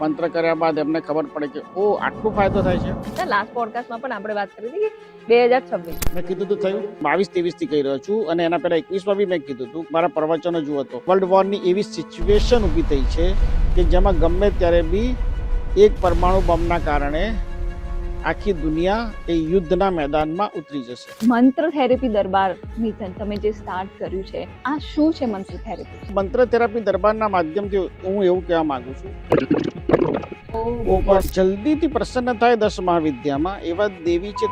મંત્ર કર્યા બાદ એમને ખબર પડે કે ઓ આટલું ફાયદો થાય છે. લાસ્ટ પોડકાસ્ટમાં પણ આપણે વાત કરી હતી કે 2026 મેં કીધું હતું થયું 22-23 થી કહી રહ્યો છું અને એના પહેલા 21 બી મેં કીધું હતું. મારા પ્રવચનો જુઓ તો વર્લ્ડ વોરની એવી સિચ્યુએશન ઊભી થઈ છે કે જેમાં ગમે ત્યારે બી એક પરમાણુ બોમ્બના કારણે આખી દુનિયા એ યુદ્ધના મેદાનમાં ઉતરી જશે. મંત્ર થેરેપી દરબાર મિશન તમે જે સ્ટાર્ટ કર્યું છે, આ શું છે મંત્ર થેરેપી? મંત્ર થેરાપી દરબારના માધ્યમથી હું એવું કહેવા માંગુ છું જલ્દીથી પ્રસન્ન થાય 10 મહાવિદ્યામાં એવા દેવી છે.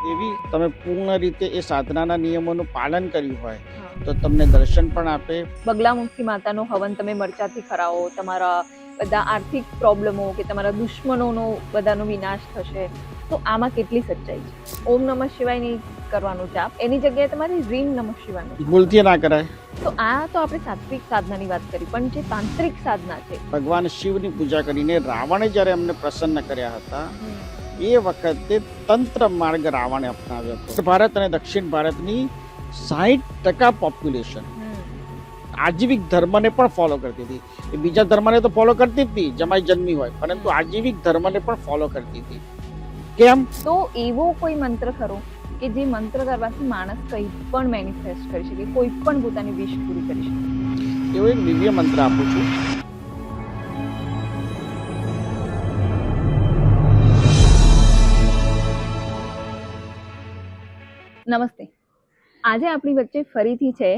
દેવી તમે પૂર્ણ રીતે એ સાધનાના નિયમોનું પાલન કર્યું હોય તો તમને દર્શન પણ આપે. બગલામુખી માતાનો હવન તમે મરચાથી કરાવો, તમારા બધા આર્થિક પ્રોબ્લેમો કે તમારા દુશ્મનોનો બધાનો વિનાશ થશે. તો આમાં કેટલી સચ્ચાઈ છે? ઓમ નમઃ શિવાય નહીં કરવાનું જાપ, એની જગ્યાએ તમારે રીમ નમઃ શિવાય ભૂલથી ના કરાય. તો આ તો આપણે સાત્વિક સાધનાની વાત કરી, પણ જે તાંત્રિક સાધના છે, ભગવાન શિવની પૂજા કરીને રાવણે જ્યારે એમને પ્રસન્ન કર્યા હતા એ વખતે તંત્ર માર્ગ રાવણે અપનાવ્યો હતો. ભારત અને દક્ષિણ ભારતની 60% પોપ્યુલેશન આજીવિક ધર્મને પણ ફોલો કરતી હતી. એ બીજા ધર્મને તો ફોલો કરતી જ હતી, જમાઈ જન્મી હોય, પરંતુ આજીવિક ધર્મને પણ ફોલો કરતી હતી. કેમ? તો એવો કોઈ મંત્ર ખરો કે જે મંત્ર કરવાથી માણસ કંઈ પણ મેનિફેસ્ટ કરી શકે, કોઈ પણ પોતાની વિશ પૂરી કરી શકે? એવો એક દિવ્ય મંત્ર આપું છું. નમસ્તે. આજે આપણી વચ્ચે ફરીથી છે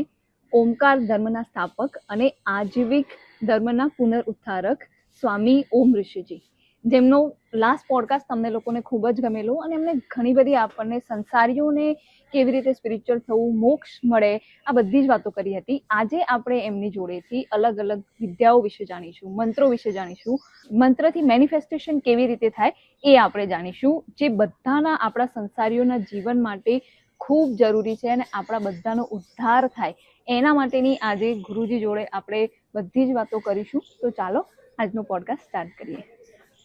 ઓમકાર ધર્મના સ્થાપક અને આજીવિક ધર્મના પુનરુદ્ધારક સ્વામી ઓમ ઋષિજી, જેમનો લાસ્ટ પોડકાસ્ટ તમને લોકોને ખૂબ જ ગમેલો અને એમને ઘણી બધી આપણને સંસારીઓને કેવી રીતે સ્પિરિચ્યુઅલ થવું, મોક્ષ મળે, આ બધી જ વાતો કરી હતી. આજે આપણે એમની જોડેથી અલગ અલગ વિદ્યાઓ વિશે જાણીશું, મંત્રો વિશે જાણીશું, મંત્રથી મેનિફેસ્ટેશન કેવી રીતે થાય એ આપણે જાણીશું, જે બધાના આપણા સંસારીઓના જીવન માટે ખૂબ જરૂરી છે અને આપણા બધાનો ઉદ્ધાર થાય એના માટેની આજે ગુરુજી જોડે આપણે બધી જ વાતો કરીશું. તો ચાલો આજનો પોડકાસ્ટ સ્ટાર્ટ કરીએ.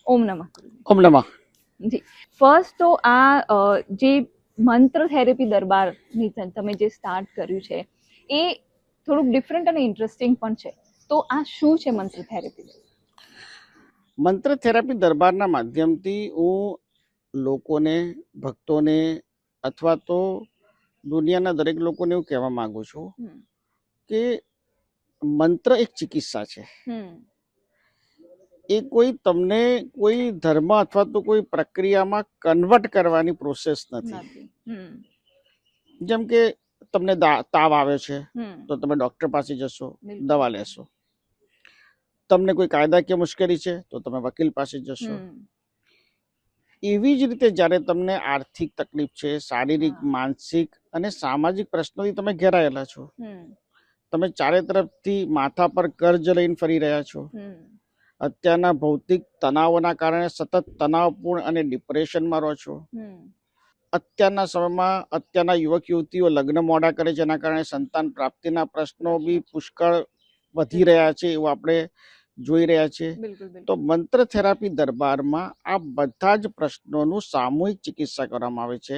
ઓમ નમઃ. ઓમ નમઃ. જી, ફર્સ્ટ તો આ જે મંત્ર થેરેપી દરબાર મિશન તમે જે સ્ટાર્ટ કર્યું છે એ થોડુંક ડિફરન્ટ અને ઇન્ટરેસ્ટિંગ પણ છે. તો આ શું છે મંત્ર થેરેપી? મંત્ર થેરાપી દરબારના માધ્યમથી હું લોકોને, ભક્તોને અથવા તો દુનિયાના દરેક લોકોને એવું કહેવા માંગુ છું કે મંત્ર એક ચિકિત્સા છે. એ કોઈ તમને કોઈ ધર્મ અથવા તો કોઈ પ્રક્રિયામાં કન્વર્ટ કરવાની પ્રોસેસ નથી. જેમ કે તમને તાવ આવે છે તો તમે ડોક્ટર પાસે જશો, દવા લેશો. તમને કોઈ કાયદાકીય મુશ્કેલી છે તો તમે વકીલ પાસે જશો. એવી જ રીતે જ્યારે તમને આર્થિક તકલીફ છે, શારીરિક, માનસિક અને સામાજિક પ્રશ્નોથી તમે ઘેરાયેલા છો, તમે ચારે તરફથી માથા પર કર્જ લઈને ફરી રહ્યા છો, અત્યારના ભૌતિક તણાવોના કારણે સતત તણાવપૂર્ણ અને ડિપ્રેશનમાં રહો છો, અત્યારના સમયમાં અત્યારના યુવક યુવતીઓ લગ્ન મોડા કરે છે, એના કારણે સંતાન પ્રાપ્તિના પ્રશ્નો બી પુષ્કળ વધી રહ્યા છે, એવું આપણે જોઈ રહ્યા છે. તો મંત્ર થેરાપી દરબારમાં આ બધા જ પ્રશ્નોનું સામૂહિક ચિકિત્સા કરવામાં આવે છે.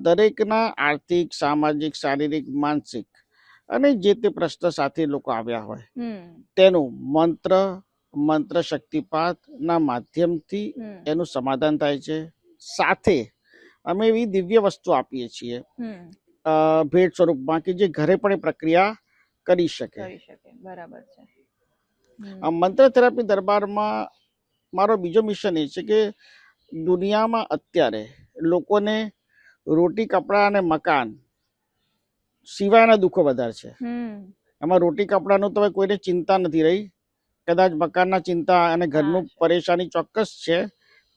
દરેકના આર્થિક, સામાજિક, શારીરિક, માનસિક અને જે તે પ્રશ્ન સાથે લોકો આવ્યા હોય તેનું મંત્ર શક્તિપાત ના માધ્યમથી એનું સમાધાન થાય છે. સાથે અમે એવી દિવ્ય વસ્તુ આપીએ છીએ ભેટ સ્વરૂપમાં કે જે ઘરે પણ એ પ્રક્રિયા કરી શકે. બરાબર છે. આ મંત્ર થેરાપી દરબારમાં મારો બીજો મિશન એ છે કે દુનિયામાં અત્યારે લોકોને રોટી, કપડાં અને મકાન સિવાયના દુઃખો વધારે છે. એમાં રોટી કપડાનું તો કોઈને ચિંતા નથી રહી, કદાચ મકાનના ચિંતા અને ઘરનું પરેશાની ચોક્કસ છે,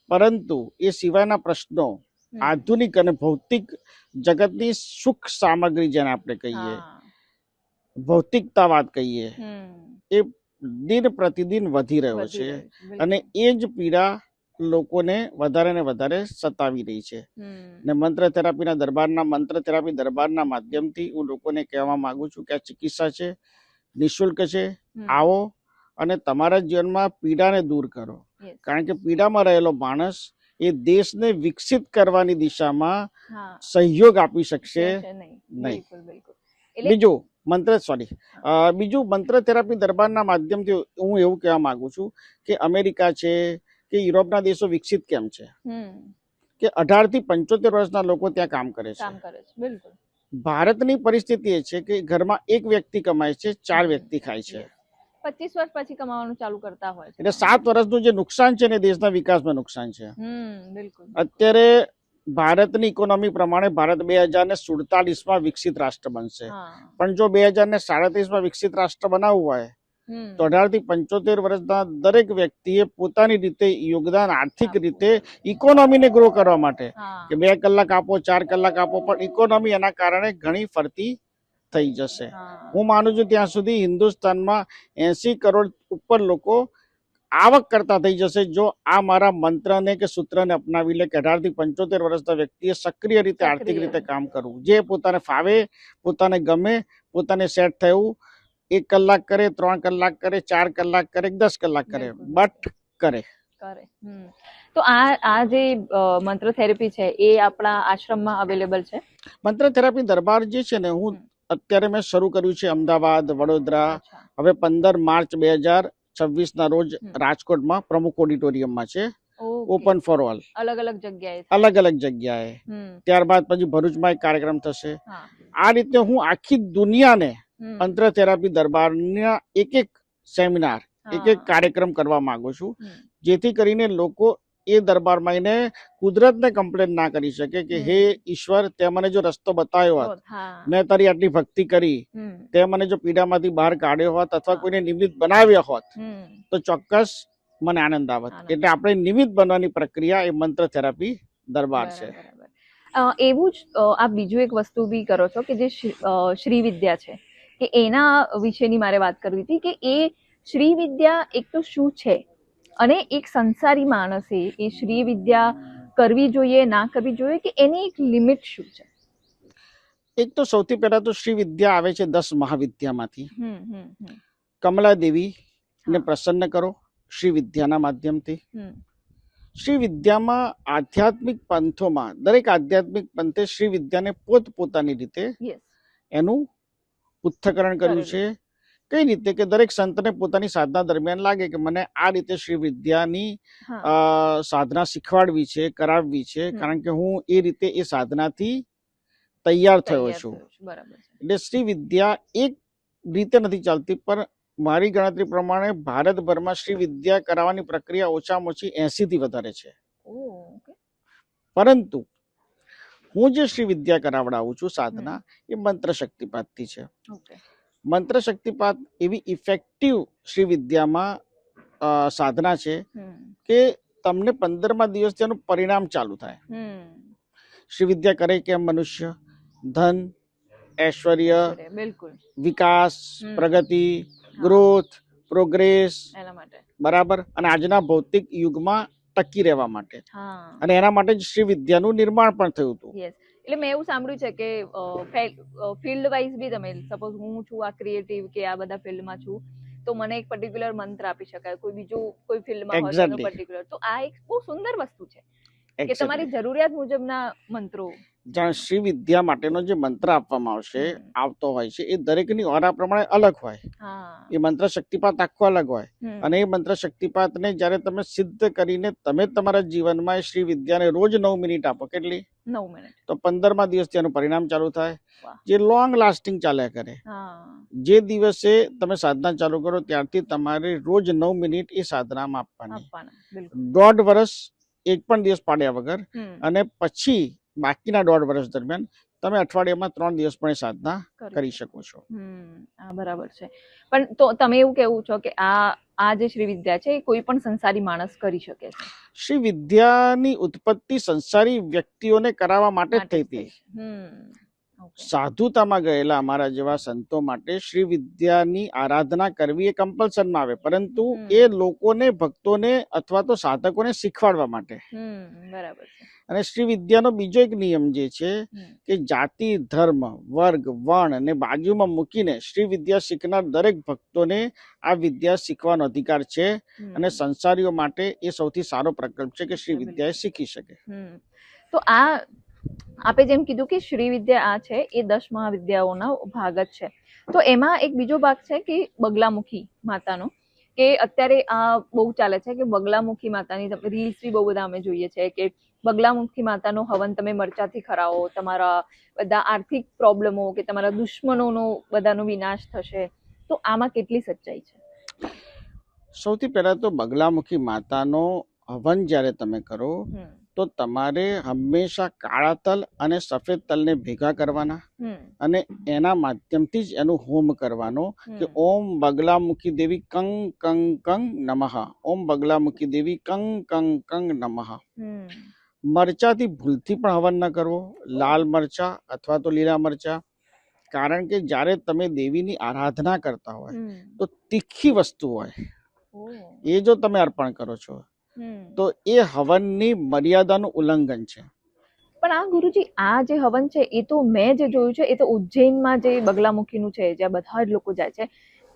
પરંતુ એ સિવાયના પ્રશ્નો આધુનિક અને ભૌતિક જગતની સુખ સામગ્રી જેને આપણે કહીએ, ભૌતિકતાવાદ કહીએ, એ દિન પ્રતિદિન વધી રહ્યો છે અને એ જ પીડા લોકોને વધારે ને વધારે સતાવી રહી છે. ને મંત્ર થેરાપી દરબારના માધ્યમથી હું લોકોને કહેવા માંગુ છું કે આ ચિકિત્સા છે, નિઃશુલ્ક છે. આવો અને તમારા જીવનમાં પીડાને દૂર કરો, કારણ કે પીડામાં રહેલો માણસ એ દેશને વિકસિત કરવાની દિશામાં સહયોગ આપી શકશે નહીં. બીજું મંત્ર સોરી બીજું મંત્ર થેરાપી દરબારના માધ્યમથી હું એવું કહેવા માંગુ છું કે અમેરિકા છે કે યુરોપના દેશો વિકસિત કેમ છે કે 18 થી 75 વર્ષના લોકો ત્યાં કામ કરે છે. બિલકુલ. ભારતની પરિસ્થિતિ એ છે કે ઘરમાં એક વ્યક્તિ કમાય છે, 4 વ્યક્તિ ખાય છે. 25 વર્ષ પછી કમાવાનું ચાલુ કરતા હોય છે. એટલે 7 વર્ષનું જે નુકસાન છે ને દેશના વિકાસમાં નુકસાન છે. બિલકુલ. અત્યારે ભારતની ઇકોનોમી પ્રમાણે ભારત 2047માં વિકસિત રાષ્ટ્ર બનશે, પણ જો 2037માં વિકસિત રાષ્ટ્ર બનાવવું હોય તો 18 થી 75 વર્ષના દરેક વ્યક્તિએ પોતાની રીતે યોગદાન આર્થિક રીતે ઇકોનોમીને ગ્રો કરવા માટે કે 2 કલાક આપો 4 કલાક આપો, પણ ઇકોનોમી એના કારણે ઘણી ફરતી થઈ જશે. હું માનું છું ત્યાં સુધી હિન્દુસ્તાનમાં 80 કરોડ ઉપર લોકો આવક કરતા થઈ જશે જો આ મારા મંત્રને કે સૂત્રને અપનાવી લે કે 18 થી 75 વર્ષના વ્યક્તિએ સક્રિય રીતે આર્થિક રીતે કામ કરવું, જે પોતાને ફાવે, પોતાને ગમે, પોતાને સેટ થયું, 1 કલાક કરે, 3 કલાક કરે, 4 કલાક કરે, 10 કલાક કરે, બટ કરે. તો આ જે મંત્ર થેરેપી છે એ આપણા આશ્રમમાં અવેલેબલ છે. મંત્ર થેરાપી દરબાર જે છે ને હું અત્યારે મેં શરૂ કર્યું છે અમદાવાદ, વડોદરા, હવે 15 માર્ચ 2026ના રોજ રાજકોટમાં પ્રમુખ ઓડિટોરિયમમાં છે, ઓપન ફોર ઓલ, અલગ અલગ જગ્યાએ. ત્યારબાદ પછી ભરૂચમાં એક કાર્યક્રમ થશે. આ રીતે હું આખી દુનિયાને મંત્ર થેરાપી દરબારના એક સેમિનાર, એક કાર્યક્રમ કરવા માંગુ છું, જેથી કરીને લોકો એ દરબારમાં આવીને કુદરતને કમ્પ્લેન ના કરી શકે કે હે ઈશ્વર, તે મને જો રસ્તો બતાવ્યો હોત, મેં તારી આટલી ભક્તિ કરી, તે મને જો પીડામાંથી બહાર કાઢ્યો હોત અથવા કોઈને નિમિત્ત બનાવ્યો હોત તો ચોક્કસ મને આનંદ આવત. એટલે આપણે નિમિત્ત બનવાની પ્રક્રિયા એ મંત્ર થેરાપી દરબાર છે. એવું જ આપ બીજું એક વસ્તુ બી કરો છો કે જે શ્રી વિદ્યા છે, કે એના વિશેની મારે વાત કરવી હતી કે એ શ્રી વિદ્યા એક તો શું છે અને એક સંસારી માણસે એ શ્રી વિદ્યા કરવી જોઈએ ના કરવી જોઈએ, કે એની એક લિમિટ શું છે? એક તો સૌથી પહેલા તો શ્રી વિદ્યા આવે છે 10 મહાવિદ્યામાંથી. કમલા દેવી ને પ્રસન્ન કરો શ્રી વિદ્યાના માધ્યમથી. શ્રી વિદ્યામાં આધ્યાત્મિક પંથોમાં દરેક આધ્યાત્મિક પંથે શ્રી વિદ્યાને પોતપોતાની રીતે એનું પૃથ્થકરણ કર્યું છે. કઈ રીતે કે દરેક સંતને પોતાની સાધના દરમિયાન લાગે કે મને આ રીતે શ્રી વિદ્યાની સાધના શીખવાડવી છે, કરાવવી છે, કારણ કે હું એ રીતે એ સાધનાથી તૈયાર થયો છું. એટલે શ્રી વિદ્યા એક રીતે નથી ચાલતી, પણ મારી ગણતરી પ્રમાણે ભારતભરમાં શ્રી વિદ્યા કરાવવાની પ્રક્રિયા ઓછામાં ઓછી 80 થી વધારે છે. પરંતુ હું જે શ્રી વિદ્યા કરાવડાવું છું સાધના એ મંત્ર શક્તિપાતથી છે. મંત્ર શક્તિપાત એવી ઇફેક્ટિવ શ્રી વિદ્યામાં સાધના છે કે તમને 15મા દિવસ તેનું પરિણામ ચાલુ થાય. શ્રી વિદ્યા કરે કે મનુષ્ય ધન, ઐશ્વર્ય, વિકાસ, પ્રગતિ, ગ્રોથ, પ્રોગ્રેસ, બરાબર, અને આજના ભૌતિક યુગમાં ટકી રહેવા માટે, અને એના માટે જ શ્રી વિદ્યાનું નિર્માણ પણ થયું હતું. એટલે મેં એવું સાંભળ્યું છે કે ફિલ્ડ વાઇઝ બી તમે સપોઝ હું છું આ ક્રિએટિવ કે આ બધા ફિલ્ડમાં છું તો મને એક પર્ટિક્યુલર મંત્ર આપી શકાય, કોઈ બીજું કોઈ ફિલ્ડમાં હોય તો પર્ટિક્યુલર. તો આ એક બહુ સુંદર વસ્તુ છે કે તમારી જરૂરિયાત મુજબના મંત્રો. શ્રી વિદ્યા માટેનો જે મંત્ર આપવામાં આવતો હોય છે એ દરેકની ઓરા પ્રમાણે અલગ હોય. એ મંત્ર શક્તિપાત આખો અલગ હોય, અને એ મંત્ર શક્તિપાતને જ્યારે તમે સિદ્ધ કરીને તમે તમારા જીવનમાં શ્રી વિદ્યાને રોજ 9 મિનિટ આપો, કેટલી? 9 મિનિટ, તો 15મા દિવસ તેનું પરિણામ ચાલુ થાય, જે લોંગ લાસ્ટિંગ ચાલ્યા કરે. જે દિવસે તમે સાધના ચાલુ કરો ત્યારથી તમારે રોજ 9 મિનિટ એ સાધનામાં આપવાની, 1.5 વર્ષ એક પણ દિવસ પાડ્યા વગર, અને પછી બાકીના 1.5 વર્ષ દરમિયાન તમે અઠવાડિયામાં 3 દિવસ પણ સાધના કરી શકો છો. બરાબર છે. પણ તો તમે એવું કેવું છો કે આ જે શ્રી વિદ્યા છે એ કોઈ પણ સંસારી માણસ કરી શકે છે? શ્રી વિદ્યાની ઉત્પત્તિ સંસારી વ્યક્તિઓને કરાવવા માટે જ થઈ હતી. સાધુતામાં ગયેલા અમારા જેવા સંતો માટે શ્રી વિદ્યાની આરાધના કરવી એ કમ્પલસનમાં આવે, પરંતુ એ લોકોને, ભક્તોને અથવા તો સાધકોને શીખવાડવા માટે. બરાબર છે. અને શ્રી વિદ્યાનો બીજો એક નિયમ જે છે કે જાતિ, ધર્મ, વર્ગ, વર્ણ ને બાજુમાં મૂકીને શ્રી વિદ્યા શીખનાર દરેક ભક્તોને આ વિદ્યા શીખવાનો અધિકાર છે, અને સંસારીઓ માટે એ સૌથી સારો પ્રકલ્પ છે કે શ્રી વિદ્યા એ શીખી શકે. તો આપે જેમ કીધું કે શ્રી વિદ્યા આ છે એ 10 મહાવિદ્યાઓનો ભાગ જ છે, તો એમાં એક બીજો ભાગ છે કે બગલામુખી માતાનો, કે અત્યારે આ બહુ ચાલે છે કે બગલામુખી માતાની રીલ્સ બી બહુ બધા અમે જોઈએ છે કે બગલામુખી માતાનો હવન તમે મરચાથી કરાવો, તમારા બધા આર્થિક પ્રોબ્લેમો કે તમારા દુશ્મનોનો બધાનો વિનાશ થશે. તો આમાં કેટલી સચ્ચાઈ છે? સૌથી પહેલા તો બગલામુખી માતાનો હવન જ્યારે તમે કરો તો તમારે હંમેશા કાળા તલ અને સફેદ તલને ભેગા કરવાના અને એના માધ્યમથી જ એનું હોમ કરવાનો કે ઓમ બગલામુખી દેવી કંગ કંગ કંગ નમઃ, ઓમ બગલામુખી દેવી કંગ કંગ કંગ નમઃ. મરચાથી ભૂલથી પણ હવન ન કરવો, લાલ મરચા અથવા તો લીલા મરચા, કારણ કે જ્યારે તમે દેવીની આરાધના કરતા હોય તો તીખી વસ્તુ હોય એ જો તમે અર્પણ કરો છો તો એ હવનની મર્યાદાનું ઉલ્લંઘન છે. પણ આ ગુરુજી, આ જે હવન છે એ તો મેં જે જોયું છે એ તો ઉજ્જૈનમાં જે બગલામુખીનું છે જ્યાં બધા જ લોકો જાય છે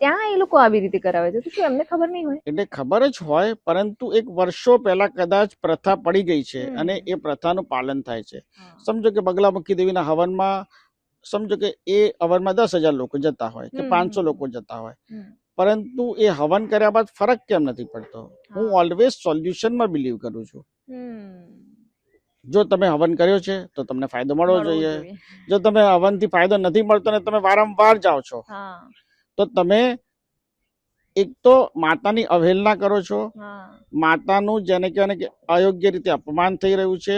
ત્યાં એ લોકો આવી રીતે કરાવે છે. તો શું એમને ખબર નહીં હોય? એટલે ખબર જ હોય, પરંતુ એક વર્ષો પહેલા કદાચ પ્રથા પડી ગઈ છે અને એ પ્રથાનું પાલન થાય છે. સમજો કે બગલામુખી દેવીના હવનમાં સમજો કે એ હવનમાં 10,000 લોકો જતા હોય કે 500 લોકો જતા હોય, પરંતુ એ હવન કર્યા બાદ ફરક કેમ નથી પડતો? હું ઓલવેઝ સોલ્યુશનમાં બિલીવ કરું છું. જો તમે હવન કર્યો છે તો તમને ફાયદો મળવો જોઈએ. જો તમે હવનથી ફાયદો નથી મળતો ને તમે વારંવાર જાઓ છો તો તમે એક તો માતાની અવહેલના કરો છો, માતાનું જેને કહેવાય કે અયોગ્ય રીતે અપમાન થઈ રહ્યું છે,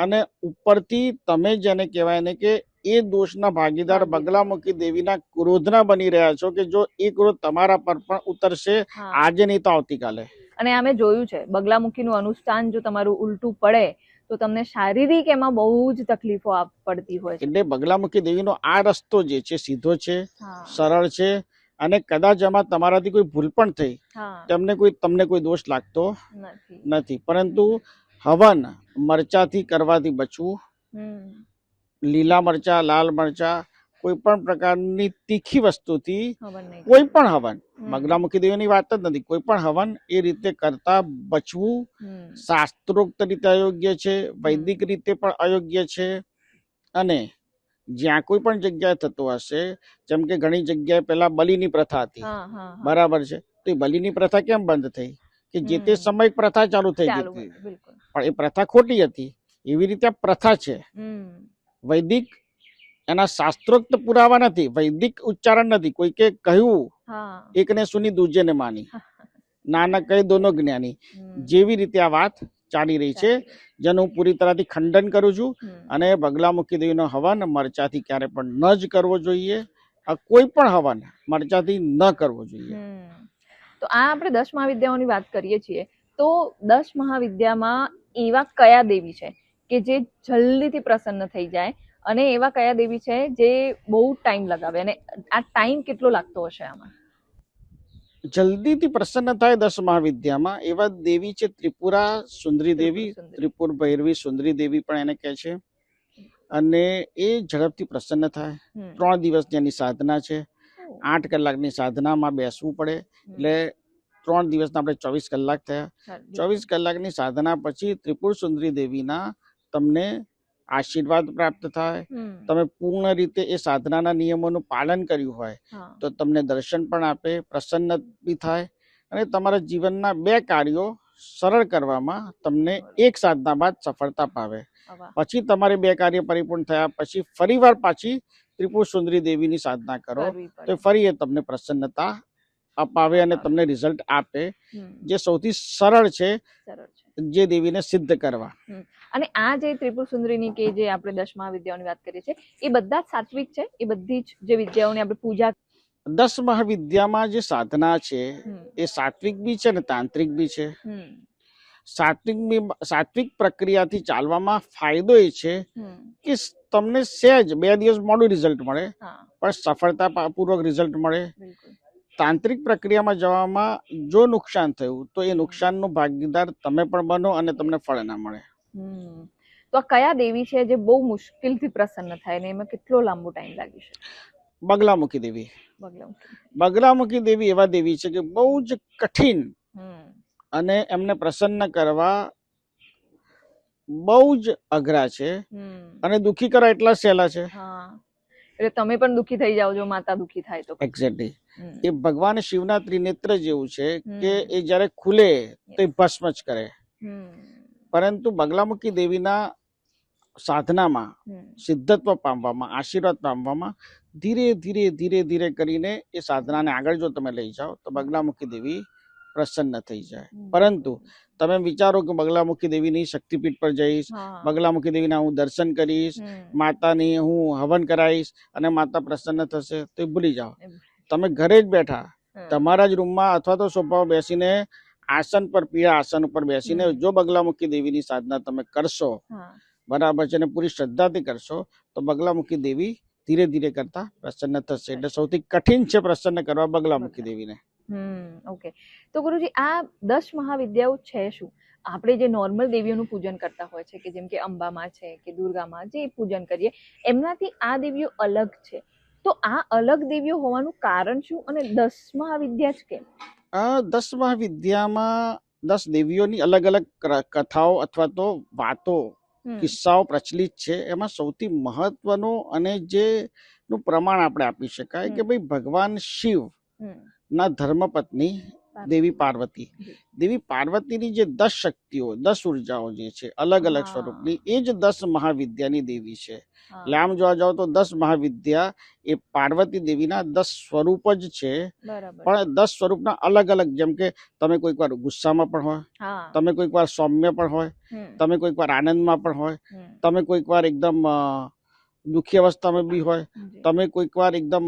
અને ઉપરથી તમે જેને કહેવાય ને કે એ દોષના ભાગીદાર બગલામુખી દેવીના ક્રોધના બની રહ્યા છો કે જો એ ક્રોધ તમારા પર પણ ઉતરશે આજે નહીં તો આવતીકાલે. અને અમે જોયું છે બગલામુખીનું અનુષ્ઠાન જો તમારું ઉલટું પડે તો તમને શારીરિક એમાં બહુ જ તકલીફો પડતી હોય છે. એટલે બગલામુખી દેવીનો આ રસ્તો જે છે સીધો છે, સરળ છે, અને કદાચ એમાં તમારાથી કોઈ ભૂલ પણ થઈ તમને કોઈ દોષ લાગતો નથી. પરંતુ હવન મરચાથી કરવાથી બચવું, લીલા મરચા, લાલ મરચા, કોઈ પણ પ્રકારની તીખી વસ્તુથી કોઈ પણ હવન, બગલામુખી દેવીની વાત જ નથી, કોઈ પણ હવન એ રીતે કરતા બચવું શાસ્ત્રોક્ત રીતે અયોગ્ય છે, વૈદિક રીતે પણ અયોગ્ય છે. અને જ્યાં કોઈ પણ જગ્યાએ થતું હશે, જેમ કે ઘણી જગ્યાએ પેલા બલિની પ્રથા હતી, બરાબર છે, તો એ બલિની પ્રથા કેમ બંધ થઈ? કે જે તે સમય પ્રથા ચાલુ થઈ ગઈ હતી, પણ એ પ્રથા ખોટી હતી. એવી રીતે આ પ્રથા છે. વૈદિક એના શાસ્ત્રોક્ત પુરાવા નથી, વૈદિક ઉચ્ચારણ નથી. કોઈકે કહ્યું એકને સુની દૂજેને માની, નાના કહી દોનો જ્ઞાની, જેવી રીતે આ વાત ચાલી રહી છે, જેનું હું પૂરી તરહથી ખંડન કરું છું. અને બગલામુખી દેવીનો હવન મરચાથી ક્યારે પણ ન જ કરવો જોઈએ. કોઈ પણ હવન મરચાથી ન કરવો જોઈએ. તો આ આપણે 10 મહાવિદ્યાઓની વાત કરીએ છીએ, તો 10 મહાવિદ્યામાં એવા કયા દેવી છે કે જે જલ્દીથી પ્રસન્ન થઈ જાય, અને એવા કયા દેવી છે જે બહુ ટાઈમ લગાવે, અને આ ટાઈમ કેટલો લાગતો હશે આમાં? જલ્દીથી પ્રસન્ન થાય 10 મહાવિદ્યામાં એવા દેવી છે ત્રિપુરા સુંદરી દેવી, ત્રિપુર ભૈરવી સુંદરી દેવી પણ એને કહે છે. અને એ ઝડપથી પ્રસન્ન થાય. 3 દિવસની એની સાધના છે. 8 કલાકની સાધનામાં બેસવું પડે, એટલે 3 દિવસના આપણે 24 કલાક થયા. 24 કલાકની સાધના પછી ત્રિપુર સુંદરી દેવીના તમને આશીર્વાદ પ્રાપ્ત થાય. તમે પૂર્ણ રીતે એ સાધનાના નિયમોનું પાલન કર્યું હોય તો તમને દર્શન પણ આપે, પ્રસન્ન બી થાય, અને તમારા જીવનના 2 કાર્યો સરળ કરવામાં તમને એક સાધના બાદ સફળતા પાવે. પછી તમારે 2 કાર્ય પરિપૂર્ણ થયા પછી ફરીવાર પાછી ત્રિપુર સુંદરી દેવીની સાધના કરો તો ફરી એ તમને પ્રસન્નતા અપાવે અને તમને રિઝલ્ટ આપે, જે સૌથી સરળ છે જે દેવીને સિદ્ધ કરવા. અને આ જે ત્રિપુર સુંદરીની કે જે આપણે 10 મહાવિદ્યાઓની વાત કરીએ છીએ, એ બધા જ સાત્વિક છે? એ બધી જ જે વિદ્યાઓની આપણે પૂજા 10 મહાવિદ્યામાં જે સાધના છે એ સાત્વિક બી છે ને તાંત્રિક બી છે. સાત્વિક પ્રક્રિયાથી ચાલવામાં ફાયદો એ છે કે તમને સહેજ 2 દિવસ મોડું રિઝલ્ટ મળે પણ સફળતા પૂર્વક રિઝલ્ટ મળે. તાંત્રિક પ્રક્રિયામાં જવામાં જો નુકસાન થયું તો એ નુકસાનનો ભાગીદાર તમે પણ બનો અને તમને ફળ ના મળે. તો આ કયા દેવી છે જે બહુ મુશ્કેલથી પ્રસન્ન થાય ને એમાં કેટલો લાંબો ટાઈમ લાગી શકે? બગલામુખી દેવી. બગલામુખી દેવી એવા દેવી છે કે બહુ જ કઠિન અને એમને પ્રસન્ન કરવા બહુ જ અઘરા છે, અને દુઃખી કરવા એટલા સહેલા છે. એટલે તમે પણ દુઃખી થઈ જાઓ જો માતા દુઃખી થાય તો. એક્ઝેક્ટલી. એ ભગવાન શિવના ત્રિનેત્ર જેવું છે કે એ જ્યારે ખુલે તો એ ભસ્મ જ કરે. પરંતુ બગલામુખી દેવીના સાધનામાં, સિદ્ધત્વ પામવામાં, આશીર્વાદ પામવામાં ધીરે ધીરે ધીરે ધીરે કરીને એ સાધનાને આગળ જો તમે લઈ જાઓ તો બગલામુખી દેવી પ્રસન્ન થઈ જાય. પરંતુ તમે વિચારો કે બગલામુખી દેવીની શક્તિપીઠ પર જઈશ, બગલામુખી દેવીના હું દર્શન કરીશ, માતાની હું હવન કરાવીશ અને માતા પ્રસન્ન થશે, તો એ ભૂલી જાઓ. તમે ઘરે જ બેઠા તમારા જ રૂમમાં અથવા તો સોફામાં બેસીને આસન પર, પીળા આસન ઉપર બેસીને જો બગલામુખી દેવીની સાધના તમે કરશો, બરાબર છે, અને પૂરી શ્રદ્ધાથી કરશો તો બગલામુખી દેવી ધીરે ધીરે કરતા પ્રસન્ન થશે. એટલે સૌથી કઠિન છે પ્રસન્ન કરવા બગલામુખી દેવીને. ઓકે. તો ગુરુજી, આ 10 મહાવિદ્યાઓ છે શું? આપણે જે નોર્મલ દેવીઓનું પૂજન કરતા હોય છે કે જેમ કે અંબામાં છે કે દુર્ગામાં, જે પૂજન કરીએ એમનાથી આ દેવીઓ અલગ છે. તો આ અલગ દેવીઓ હોવાનું કારણ શું અને 10 મહાવિદ્યા જ કેમ? આ 10 મહાવિદ્યામાં 10 દેવીઓની અલગ અલગ કથાઓ અથવા તો વાતો, કિસ્સાઓ પ્રચલિત છે. એમાં સૌથી મહત્વનો અને જે નું પ્રમાણ આપણે આપી શકાય કે ભાઈ ભગવાન શિવ ના ધર્મપત્ની દેવી પાર્વતી, દેવી પાર્વતીની જે 10 શક્તિઓ, 10 ઉર્જાઓ જે છે અલગ અલગ સ્વરૂપની, એ જ 10 મહાવિદ્યાની દેવી છે. એટલે આમ જોવા જાવ તો 10 મહાવિદ્યા એ પાર્વતી દેવીના 10 સ્વરૂપ જ છે. પણ 10 સ્વરૂપના અલગ અલગ, જેમ કે તમે કોઈક વાર ગુસ્સામાં પણ હોય, તમે કોઈક વાર સૌમ્ય પણ હોય, તમે કોઈક વાર આનંદમાં પણ હોય, તમે કોઈક વાર એકદમ દુઃખી અવસ્થામાં બી હોય, તમે કોઈક વાર એકદમ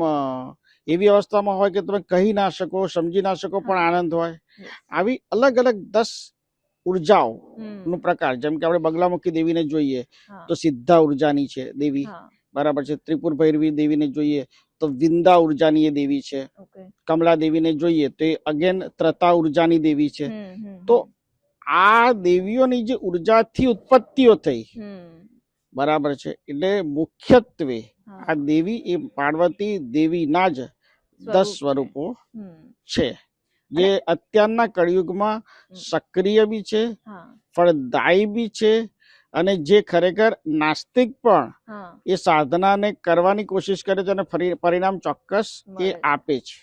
એવી અવસ્થામાં હોય કે તમે કહી ના શકો, સમજી ના શકો પણ આનંદ હોય. આવી અલગ અલગ 10 ઉર્જાઓ નો પ્રકાર. જેમ કે આપણે બગલામુખી દેવીને જોઈએ તો સિદ્ધા ઉર્જાની છે દેવી, બરાબર છે. ત્રિપુર ભૈરવી દેવીને જોઈએ તો વિંદા ઉર્જાની એ દેવી છે. કમલા દેવીને જોઈએ તો એ અગેન ત્રતા ઉર્જાની દેવી છે. તો આ દેવીઓની જે ઉર્જાથી ઉત્પત્તિઓ થઈ, બરાબર છે, એટલે મુખ્યત્વે આ દેવી એ પાર્વતી દેવીના જ 10 સ્વરૂપો છે, જે અત્યારના કળિયુગમાં સક્રિય બી છે, ફળદાયી બી છે, અને જે ખરેખર નાસ્તિક પણ એ સાધનાને કરવાની કોશિશ કરે છે અને પરિણામ ચોક્કસ એ આપે છે.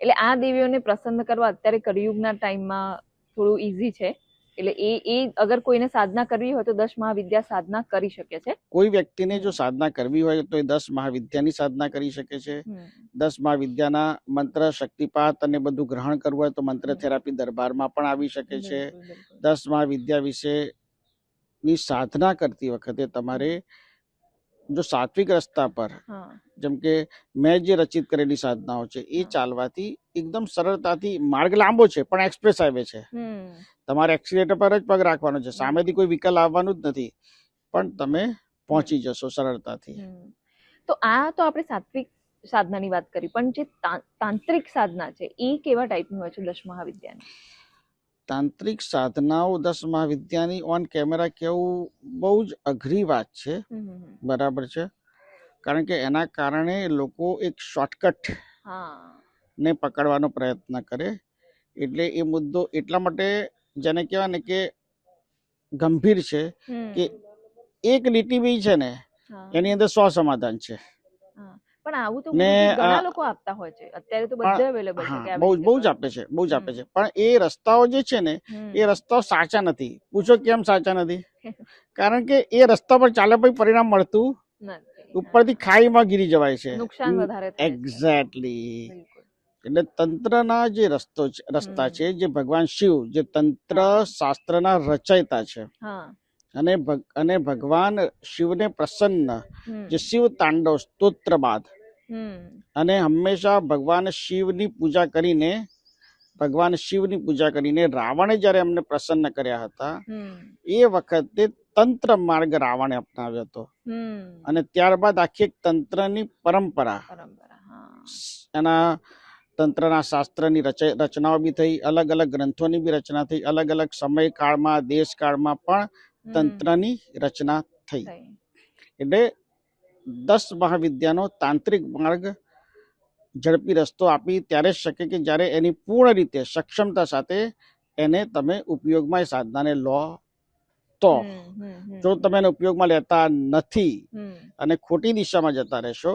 એટલે આ દેવીઓને પ્રસન્ન કરવા અત્યારે કળિયુગના ટાઈમમાં થોડું ઈઝી છે. એટલે એ અગર કોઈને સાધના કરવી હોય તો 10 મહાવિદ્યા સાધના કરી શકે છે. કોઈ વ્યક્તિને જો સાધના કરવી હોય તો એ 10 મહાવિદ્યાની સાધના કરી શકે છે. 10 મહાવિદ્યાના મંત્ર, શક્તિપાત અને બધું ગ્રહણ કરવું હોય તો મંત્ર થેરાપી દરબારમાં પણ આવી શકે છે. 10 મહાવિદ્યા વિશે ની સાધના કરતી વખતે તમારે જો સાત્વિક રસ્તા પર, જેમ કે મેં જે રચિત કરેલી સાધનાઓ છે એ ચાલવાથી એકદમ સરળતાથી, માર્ગ લાંબો છે પણ એક્સપ્રેસ હાઈવે છે, તમારે એક્સિલેટર પર જ પગ રાખવાનો છે, સામેથી કોઈ વિકલ આવવાનું જ નથી, પણ તમે પહોંચી જશો સરળતાથી. તો આ તો આપણે સાત્વિક સાધનાની વાત કરી, પણ જે તાંત્રિક સાધના છે એ કેવા ટાઈપની હોય છે 10 મહાવિદ્યાની? તાંત્રિક સાધનાઓ 10 મહાવિદ્યાની ઓન કેમેરા કેવું બહુ જ અઘરી વાત છે, બરાબર છે. કારણ કે એના કારણે લોકો એક શોર્ટકટ ને પકડવાનો પ્રયત્ન કરે. એટલે એ મુદ્દો એટલા માટે જેને કહેવાય ને કે ગંભીર છે કે એક લીટી બી છે ને એની અંદર 100 સમાધાન છે. પણ આવું તો ઘણા લોકો આપતા હોય છે અત્યારે, તો બધે અવેલેબલ છે, બહુ જ આપે છે, બહુ જ આપે છે. પણ એ રસ્તાઓ જે છે ને એ રસ્તાઓ સાચા નથી. પૂછો કેમ સાચા નથી? કારણ કે એ રસ્તા પર ચાલે પછી પરિણામ મળતું ઉપરથી ખાઈમાં ગીરી જવાય છે, નુકસાન વધારે. એક્ઝેક્ટલી. એટલે તંત્રના જે રસ્તા છે, જે ભગવાન શિવ જે તંત્ર શાસ્ત્રના રચયિતા છે, અને ભગવાન શિવને પ્રસન્ન જે શિવ તાંડવ સ્તોત્ર બાદ અને હંમેશા ભગવાન શિવની પૂજા કરીને રાવણે જયારે એમને પ્રસન્ન કર્યા હતા એ વખતે તંત્ર માર્ગ રાવણે અપનાવ્યો હતો. અને ત્યારબાદ આખી એક તંત્રની પરંપરા, એના તંત્રના શાસ્ત્રની રચનાઓ બી થઈ, અલગ અલગ ગ્રંથોની બી રચના થઈ, અલગ અલગ સમય કાળમાં, દેશ કાળમાં પણ તંત્રની રચના થઈ. એટલે 10 મહાવિદ્યાનો તાંત્રિક માર્ગ ઝડપી રસ્તો આપી ત્યારે શકે કે જ્યારે એની પૂર્ણ રીતે સક્ષમતા સાથે એને તમે ઉપયોગમાં એ સાધનાને લો તો જો તમે એને ઉપયોગમાં લેતા નથી અને ખોટી દિશામાં જતા રહેશો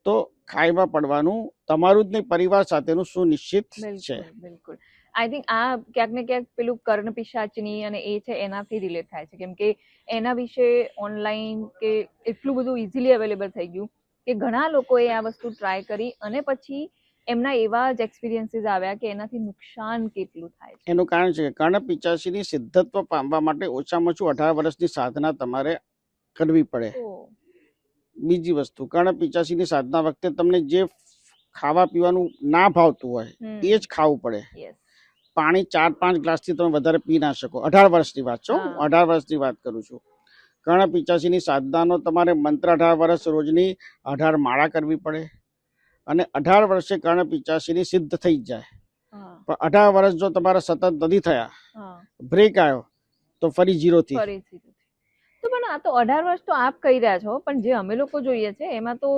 તો ખાઈમાં પડવાનું તમારું જ નહીં, પરિવાર સાથેનું સુનિશ્ચિત છે. બિલકુલ. આઈ થિંક આ ક્યાંક ને ક્યાંક પેલું કર્ણ પિશાચની અને એ છે એનાથી રિલેટ થાય છે, કેમ કે એના વિશે ઓનલાઈન કે એટલું બધું ઇઝીલી અવેલેબલ થઈ ગયું કે ઘણા લોકોએ આ વસ્તુ ટ્રાય કરી અને પછી એમના એવા જ એક્સપિરિયન્સીસ આવ્યા કે એનાથી નુકસાન કેટલું થાય છે. એનું કારણ છે કે કર્ણ પિશાચીની સિદ્ધત્વ પામવા માટે ઓછામાં ઓછું 18 વર્ષની સાધના તમારે કરવી પડે. બીજી વસ્તુ, કર્ણ પિશાચીની સાધના વખતે તમને જે ખાવા પીવાનું ના ભાવતું હોય એ જ ખાવું પડે. પાણી 4-5 ગ્લાસથી તમે વધારે પી ના શકો. 18 વર્ષની વાત છે, 18 વર્ષની વાત કરું છું. કર્ણ પિશાચીની સાધનાનો તમારે મંત્ર 18 વર્ષ રોજની 18 માળા કરવી પડે અને 18 વર્ષે કર્ણ પિશાચીની સિદ્ધ થઈ જ જાય. પણ 18 વર્ષ જો તમારા સતત નથી થયા, બ્રેક આવ્યો તો ફરી 0 થી. તો પણ આ તો 18 વર્ષ તો આપ કહી રહ્યા છો, પણ જે અમે લોકો જોઈએ છે એમાં તો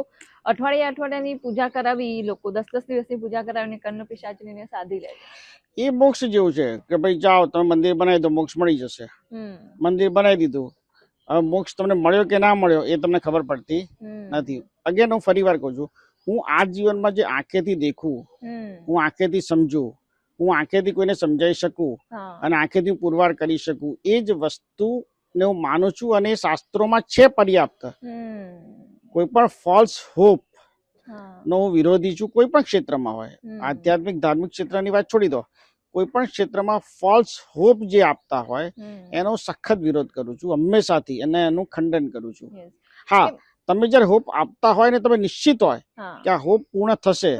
અઠવાડિયાની પૂજા કરાવી, લોકો 10-10 દિવસની પૂજા કરાવીને કર્ણ પિશાચીને સાધી લે છે. એ મોક્ષ જેવું છે કે ભાઈ જાઓ તમે મંદિર બનાવી દો, મોક્ષ મળી જશે. મંદિર બનાવી દીધું, હવે મોક્ષ તમને મળ્યો કે ના મળ્યો એ તમને ખબર પડતી નથી. અગેન હું ફરી વાર કહું છું, હું આ જીવનમાં જે આંખેથી દેખું, હું આંખેથી સમજું, હું આંખેથી કોઈને સમજાવી શકું અને આંખેથી પુરવાર કરી શકું, એ જ વસ્તુને હું માનું છું અને શાસ્ત્રોમાં છે પર્યાપ્ત. કોઈ પણ ફોલ્સ હોપ નો હું વિરોધી છું, કોઈ પણ ક્ષેત્રમાં હોય. આધ્યાત્મિક ધાર્મિક ક્ષેત્રની વાત છોડી દો, કોઈ પણ ક્ષેત્રમાં ફોલ્સ હોપ જે આપતા હોય એનો સખત વિરોધ કરું છું હંમેશાથી, અને એનું ખંડન કરું છું. હા, તમે જયારે હોપ આપતા હોય ને તમે નિશ્ચિત હોય કે આ હોપ પૂર્ણ થશે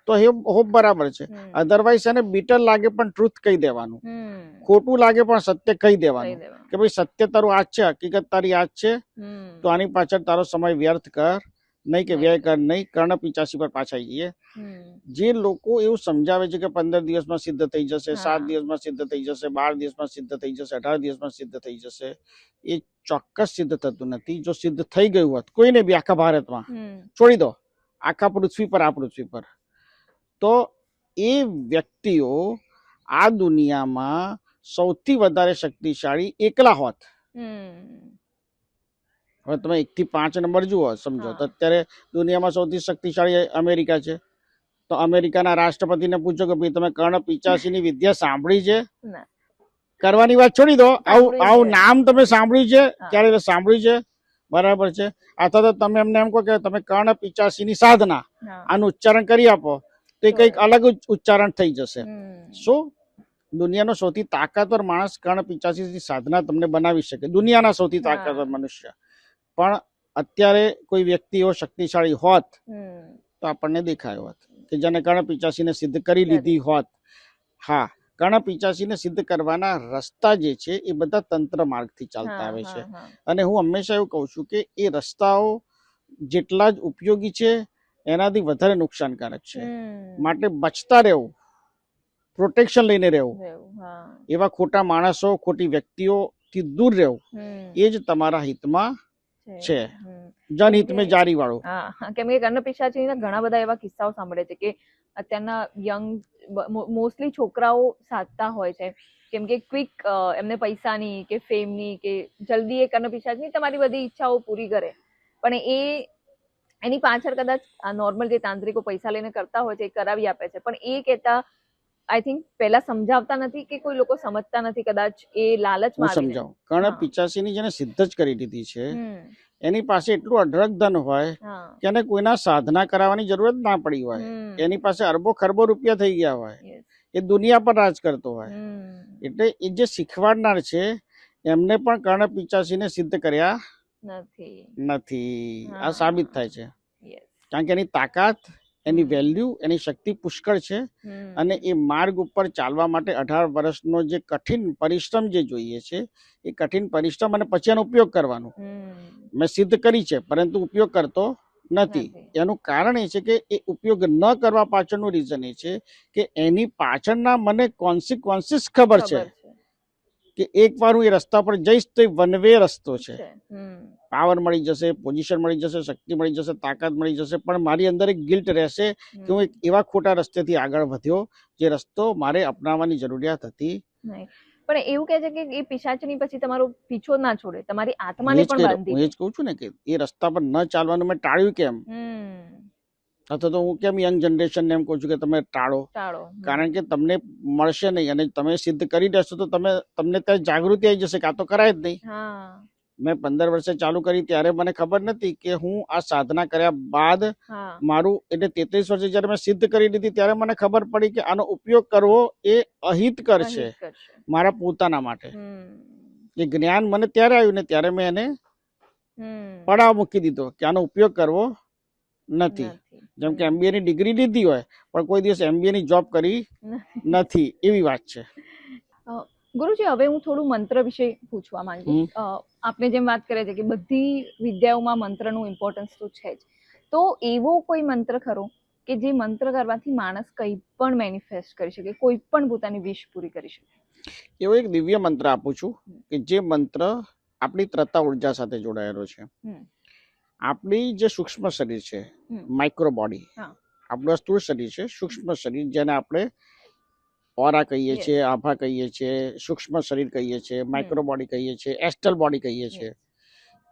તો એ હોપ બરાબર છે. અધરવાઇઝ એને બીટર લાગે પણ ટ્રુથ કહી દેવાનું, ખોટું લાગે પણ સત્ય કહી દેવાનું કે ભાઈ સત્ય તારું આ છે, હકીકત તારી આ છે, તો આની પાછળ તારો સમય વ્યર્થ કર નહીં કે વ્યય કર નહીં. કર્ણ પિશાચી પર પાછા જઈએ. જે લોકો એવું સમજાવે છે કે 15 દિવસમાં સિદ્ધ થઈ જશે, 7 દિવસમાં સિદ્ધ થઈ જશે, 12 દિવસમાં સિદ્ધ થઈ જશે, 18 દિવસમાં સિદ્ધ થઈ જશે, એ ચોક્કસ સિદ્ધ થતું નથી. જો સિદ્ધ થઈ ગયું હોત કોઈને બી આખા ભારતમાં, છોડી દો આખા પૃથ્વી પર, આ પૃથ્વી પર, તો એ વ્યક્તિઓ આ દુનિયામાં સૌથી વધારે શક્તિશાળી એકલા હોત. હવે તમે 1 થી 5 નંબર જુઓ, સમજો તો અત્યારે દુનિયામાં સૌથી શક્તિશાળી અમેરિકા છે. તો અમેરિકાના રાષ્ટ્રપતિને પૂછો કે ભાઈ તમે કર્ણ પિશાચીની વિદ્યા સાંભળી છે? કરવાની વાત છોડી દો, આવું નામ તમે સાંભળ્યું છે ક્યારે? સાંભળ્યું છે, બરાબર છે. અથવા તો તમે એમને એમ કહો કે તમે કર્ણ પિશાચીની સાધના, આનું ઉચ્ચારણ કરી આપો, તો એ કંઈક અલગ ઉચ્ચારણ થઈ જશે. શું દુનિયાનો સૌથી તાકાતવર માણસ કર્ણ પિશાચીની સાધના તમને બનાવી શકે, દુનિયાના સૌથી તાકાતવર મનુષ્ય. પણ અત્યારે કોઈ વ્યક્તિ એવો શક્તિશાળી હોત તો આપણને દેખાયો હોત કે જેને કર્ણ પિશાચીને સિદ્ધ કરી લીધી હોત. હા, કર્ણ પિશાચીને સિદ્ધ કરવાના રસ્તા જે છે એ બધા તંત્ર માર્ગથી ચાલતા આવે છે. અને હું હંમેશા એવું કહું છું કે એ રસ્તાઓ જેટલા જ ઉપયોગી છે એનાથી વધારે નુકસાનકારક છે. માટે બચતા રહેવું, પ્રોટેક્શન લઈને રહેવું, એવા ખોટા માણસો, ખોટી વ્યક્તિઓથી દૂર રહેવું, એ જ તમારા હિતમાં છે. જનહિત મેં જારી વાળું. કેમ કે કર્ણ પિશાચીના ઘણા બધા એવા કિસ્સાઓ સાંભળે છે કે અત્યારના યંગ મોસ્ટલી છોકરાઓ સાધતા હોય છે, કેમ કે ક્વિક એમને પૈસાની કે ફેમની કે જલ્દી એ કર્ણ પિશાચની તમારી બધી ઈચ્છાઓ પૂરી કરે, પણ એની પાછળ કદાચ નોર્મલ જે તાંત્રિકો પૈસા લઈને કરતા હોય છે એ કરાવી આપે છે, પણ એ કહેતા આઈ થિંક પહેલા સમજાવતા નથી કે કોઈ લોકો સમજતા નથી, કદાચ એ લાલચમાં સમજાવ. કર્ણ પિશાચીની જેને સિદ્ધ જ કરી દીધી છે એની પાસે એટલું અઢળક ધન હોય કે એને કોઈના સાધના કરાવવાની જરૂરત ના પડી હોય. એની પાસે અરબો ખરબો રૂપિયા થઈ ગયા હોય, એ દુનિયા પર રાજ કરતો હોય. એટલે એ જે શીખવાડનાર છે એમને પણ કર્ણ પિશાચીને સિદ્ધ કર્યા નથી. આ સાબિત થાય છે કારણ કે એની તાકાત, એની વેલ્યુ, એની શક્તિ પુષ્કળ છે. અને એ માર્ગ ઉપર ચાલવા માટે 18 વર્ષનો જે કઠિન પરિશ્રમ જે જોઈએ છે એ કઠિન પરિશ્રમ અને પછી એનો ઉપયોગ કરવાનો. મેં સિદ્ધ કરી છે પરંતુ ઉપયોગ કરતો નથી. એનું કારણ એ છે કે એ ઉપયોગ ન કરવા પાછળનું રીઝન એ છે કે એની પાછળના મને કોન્સિક્વન્સીસ ખબર છે કે એકવાર હું એ રસ્તા પર જઈશ તો એ વન વે રસ્તો છે. પાવર મળી જશે, પોઝિશન મળી જશે, શક્તિ મળી જશે, તાકાત મળી જશે, પણ મારી અંદર એક ગિલ્ટ રહેશે કે હું એક એવા ખોટા રસ્તેથી આગળ વધ્યો જે રસ્તો મારે અપનાવવાની જરૂરિયાત હતી પણ એવું કહે છે કે એ પિશાચની પછી તમારો પીછો ના છોડે, તમારી આત્માને પણ બાંધી હું એ જ કહું છું ને કે એ રસ્તા પર ન ચાલવાનું મેં ટાળ્યું કેમ, અથવા તો હું કેમ યંગ જનરેશનને એમ કહું છું કે તમે ટાળો, કારણ કે તમને મળશે નહીં અને તમે સિદ્ધ કરી દેશો તો તમને ત્યાં જાગૃતિ આવી જશે કે આ તો કરાય જ નહીં. મેં 15 વર્ષે ચાલુ કરી ત્યારે મને ખબર નથી કે હું આ સાધના કર્યા બાદ મારું એટલે 33 વર્ષે જયારે મેં સિદ્ધ કરી દીધી ત્યારે મને ખબર પડી કે આનો ઉપયોગ કરવો એ અહિતકર છે મારા પોતાના માટે. એ જ્ઞાન મને ત્યારે આવ્યું ને ત્યારે મેં એને પડાવ મૂકી દીધો કે આનો ઉપયોગ કરવો નથી. જેમ કે MBA ની ડિગ્રી લીધી હોય પણ કોઈ દિવસ MBA ની જોબ કરી નથી, એવી વાત છે. ગુરુજી, હવે હું થોડું મંત્ર વિશે પૂછવા માંગુ. આપણે જેમ વાત કરે છે કે બધી વિદ્યાઓમાં મંત્રનું ઇમ્પોર્ટન્સ તો છે જ, તો એવો કોઈ મંત્ર ખરો કે જે મંત્ર કરવાથી માણસ કંઈ પણ મેનિફેસ્ટ કરી શકે, કોઈ પણ પોતાની વિશ પૂરી કરી શકે? એવો એક દિવ્ય મંત્ર આપું છું કે જે મંત્ર આપણી ત્રતા ઉર્જા સાથે જોડાયેલો છે. આપણી જે સૂક્ષ્મ શરીર છે, માઇક્રો બોડી, આપણું સ્થૂળ શરીર છે, સૂક્ષ્મ શરીર જેને આપણે ઓરા કહીએ છીએ, આભા કહીએ છીએ, સૂક્ષ્મ શરીર કહીએ છીએ, માઇક્રો બોડી કહીએ છીએ, એસ્ટ્રલ બોડી કહીએ છીએ.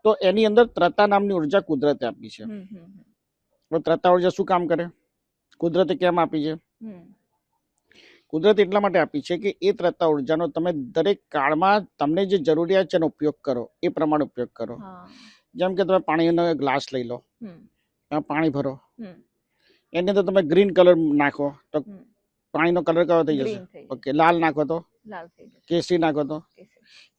તો એની અંદર ત્રતા નામની ઉર્જા કુદરતે આપી છે. તો ત્રતા ઉર્જા શું કામ કરે, કુદરતે કેમ આપી છે? કુદરત એટલા માટે આપી છે કે એ ત્રતા ઉર્જાનો તમે દરેક કાળમાં તમને જે જરૂરિયાત છે એનો ઉપયોગ કરો, એ પ્રમાણે ઉપયોગ કરો. જેમ કે તમે પાણીનો ગ્લાસ લઈ લો, પાણી ભરો, એની અંદર તમે ગ્રીન કલર નાખો તો પાણીનો કલર કયો થઈ જશે? ઓકે. લાલ નાખો તો કેસરી નાખો તો.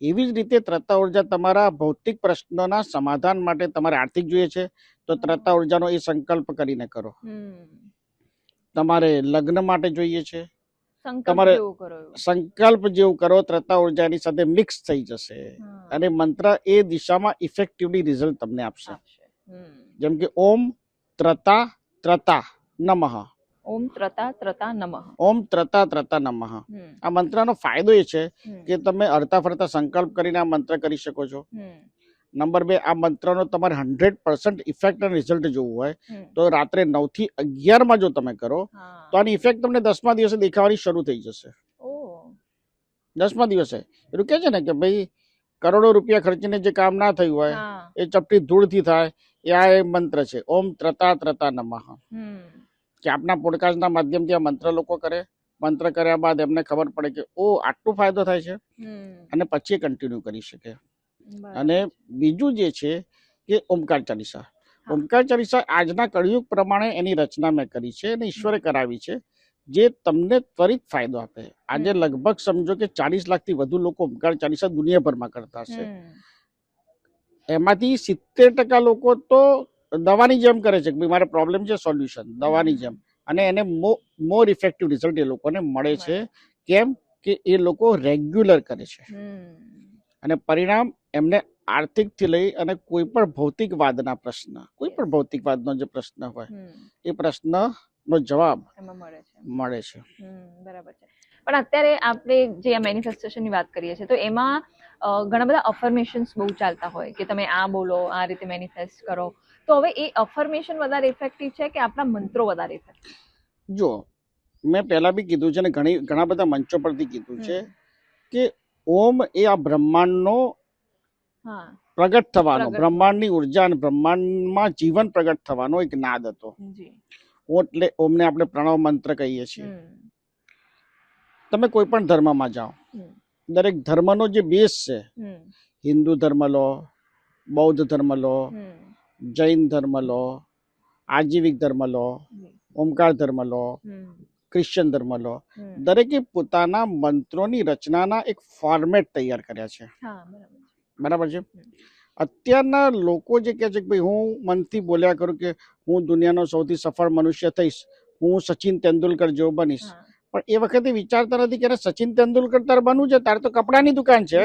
એવી જ રીતે ત્રતા ઉર્જા તમારા ભૌતિક પ્રશ્નોના સમાધાન માટે તમારે આર્થિક જોઈએ છે તો ત્રતા ઉર્જાનો એ સંકલ્પ કરીને કરો. તમારે લગ્ન માટે જોઈએ છે, તમારે સંકલ્પ જેવું કરો, ત્રતા ઉર્જા એની સાથે મિક્સ થઈ જશે અને મંત્ર એ દિશામાં ઇફેક્ટિવલી રિઝલ્ટ તમને આપશે. જેમ કે ઓમ ત્રતા ત્રતા નમઃ, ઓમ ત્રતા ત્રતા નમઃ, ઓમ ત્રતા ત્રતા નમઃ. આ મંત્રનો ફાયદો એ છે કે તમે હરતા ફરતા સંકલ્પ કરીને આ મંત્ર કરી શકો છો. નંબર 2, આ મંત્રનો તમારે 100% ઇફેક્ટ અને રિઝલ્ટ જોવું હોય તો રાત્રે 9 થી 11 જો તમે કરો તો આની ઇફેક્ટ તમને 10મા દિવસે દેખાવાની શરૂ થઈ જશે. 10મા દિવસે એવું કે છે ને કે ભાઈ કરોડો રૂપિયા ખર્ચીને જે કામ ના થયું હોય એ ચપટી ધૂળથી થાય, એ આ મંત્ર છે ઓમ ત્રતા ત્રતા નમઃ. કે આપના પોડકાસ્ટના માધ્યમથી આ મંત્ર લોકો કરે, મંત્ર કર્યા બાદ એમને ખબર પડે કે ઓ આટલો ફાયદો થાય છે અને પછી એ કન્ટિન્યુ કરી શકે. અને બીજું જે છે કે ઓમકાર ચાલીસા. ઓમકાર ચાલીસા આજના કળિયુગ પ્રમાણે એની રચના મેં કરી છે અને ઈશ્વરે કરાવી છે, જે તમને ત્વરિત ફાયદો આપે. આજે લગભગ સમજો કે 40 લાખથી વધુ લોકો ઓમકાર ચાલીસા દુનિયાભરમાં કરતા છે. એમાંથી 70% લોકો તો દવાની જેમ કરે છે કે મારે પ્રોબ્લેમ છે, સોલ્યુશન દવાની જેમ, અને એને મોર ઇફેક્ટિવ રિઝલ્ટ એ લોકોને મળે છે. કેમ કે એ લોકો રેગ્યુલર કરે છે અને પરિણામ એમને આર્થિકથી લઈ અને કોઈ પણ ભૌતિકવાદના પ્રશ્ન, કોઈ પણ ભૌતિકવાદનો જે પ્રશ્ન હોય એ પ્રશ્નનો જવાબ મળે છે. બરાબર છે. પણ અત્યારે આપણે જે આ મેનિફેસ્ટેશનની વાત કરીએ છીએ તો એમાં ઘણા બધા અફર્મેશન્સ બહુ ચાલતા હોય કે તમે આ બોલો, આ રીતે મેનિફેસ્ટ કરો. તો હવે એ અફર્મેશન વધારે ઇફેક્ટિવ છે કે આપણા મંત્રો વધારે ઇફેક્ટિવ? જો મેં પહેલા બી કીધું છે ને ઘણા બધા મંચો પરથી કીધું છે કે ઓમ એ આ બ્રહ્માંડનો પ્રગટ થવાનો, બ્રહ્માંડની ઉર્જા અને બ્રહ્માંડમાં જીવન પ્રગટ થવાનો એક નાદ હતો. એટલે ઓમને આપણે પ્રણવ મંત્ર કહીએ છીએ. તમે કોઈ પણ ધર્મમાં જાઓ, દરેક ધર્મનો જે બેઝ છે, હિન્દુ ધર્મ લો, બૌદ્ધ ધર્મ લો, જૈન ધર્મ લો, આજીવિક ધર્મ લો, ઓમકાર ધર્મ લો, ક્રિશ્ચિયન ધર્મ લો, દરેકે પોતાના મંત્રોની રચનાના એક ફોર્મેટ તૈયાર કર્યા છે. બરાબર છે. અત્યારના લોકો જે કહે છે કે ભાઈ હું મનથી બોલ્યા કરું કે હું દુનિયાનો સૌથી સફળ મનુષ્ય થઈશ, હું સચિન તેંડુલકર જેવો બનીશ, પણ એ વખતે વિચારતા નથી કે સચિન તેંડુલકર તારે બનવું છે, તારે તો કપડાની દુકાન છે,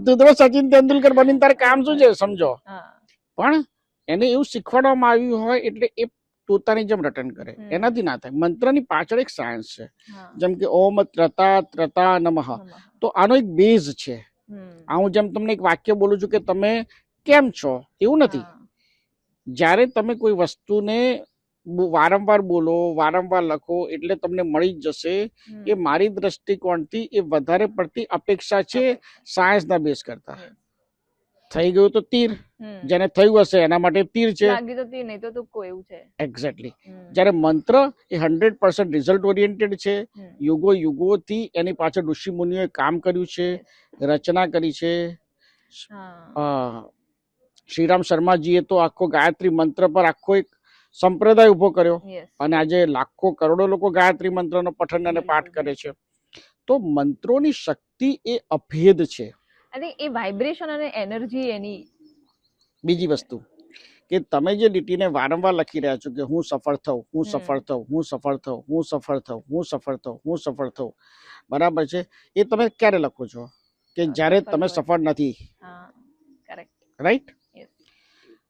તું તો સચિન તેંડુલકર બનીને તારે કામ શું છે સમજો. પણ એને એવું શીખવાડવામાં આવ્યું હોય એટલે એ પોતાની જેમ રટન કરે, એનાથી ના થાય. મંત્રની પાછળ એક સાયન્સ છે. જેમ કે ઓમ ત્રતા ત્રતા નમઃ, તો આનો એક બેઝ છે. હું જેમ તમને એક વાક્ય બોલું છું કે તમે કેમ છો, એવું નથી. જ્યારે તમે કોઈ વસ્તુને વારંવાર બોલો, વારંવાર લખો એટલે તમને મળી જ જશે. એ મારી દ્રષ્ટિકોણથી એ વધારે પડતી અપેક્ષા છે સાયન્સના બેઝ કરતા. થઈ ગયું તો તીર, જેને થયું હશે એના માટે તીર છે. એક્ઝેક્ટલી. જ્યારે મંત્ર એ 100% રિઝલ્ટ ઓરિએન્ટેડ છે. યુગો યુગોથી એની પાછળ ઋષિ મુનિઓએ કામ કર્યું છે, રચના કરી છે. શ્રીરામ શર્માજીએ તો આખો ગાયત્રી મંત્ર પર આખો એક સંપ્રદાય ઉભો કર્યો અને આજે લાખો કરોડો લોકો ગાયત્રી મંત્રનો પઠન અને પાઠ કરે છે. તો મંત્રોની શક્તિ એ અભેદ છે. અને એ વાઇબ્રેશન અને એનર્જી એની. બીજી વસ્તુ કે તમે જે લીટીને વારંવાર લખી રહ્યા છો કે હું સફળ થઉં, હું સફળ થઉં, હું સફળ થઉં, હું સફળ થઉં, હું સફળ થઉં, હું સફળ થઉં, બરાબર છે. એ તમે ક્યારે લખો છો? કે જ્યારે તમે સફળ નથી. રાઈટ?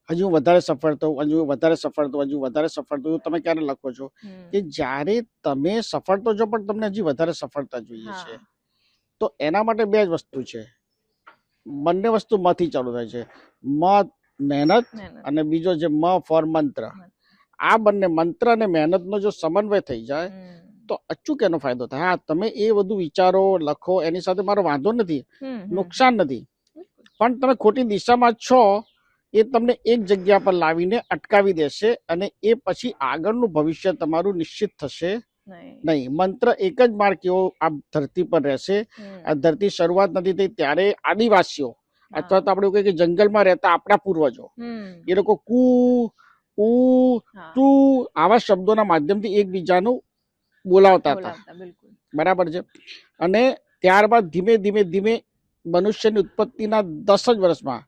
હજુ વધારે સફળ થવું, હજુ વધારે સફળ થવું, હજુ વધારે સફળ થવું, તમે ક્યારે લખો છો? કે જ્યારે તમે સફળ તો છો પણ તમને હજી વધારે સફળતા જોઈએ છે. તો એના માટે બે જ વસ્તુ છે. બંને વસ્તુ માંથી ચાલુ થાય છે. મહેનત અને બીજો જે ફોર મંત્ર. આ બંને મંત્ર અને મહેનતનો જો સમન્વય થઈ જાય તો અચૂક એનો ફાયદો થાય. હા, તમે એ બધું વિચારો, લખો, એની સાથે મારો વાંધો નથી, નુકસાન નથી, પણ તમે ખોટી દિશામાં છો એ તમને એક જગ્યા પર લાવીને અટકાવી દેશે અને એ પછી આગળનું ભવિષ્ય તમારું નિશ્ચિત થશે નહીં. મંત્ર એક જ માર્ગ કેવો આ ધરતી પર રહેશે. આ ધરતી શરૂઆત નથી થઈ ત્યારે આદિવાસીઓ અથવા તો આપણે કહીએ કે જંગલમાં રહેતા આપણા પૂર્વજો એ લોકો કુ ઉ ટુ આવા શબ્દોના માધ્યમથી એકબીજાનું બોલાવતા હતા. બરાબર છે. અને ત્યારબાદ ધીમે ધીમે ધીમે મનુષ્યની ઉત્પત્તિના 10 જ વર્ષમાં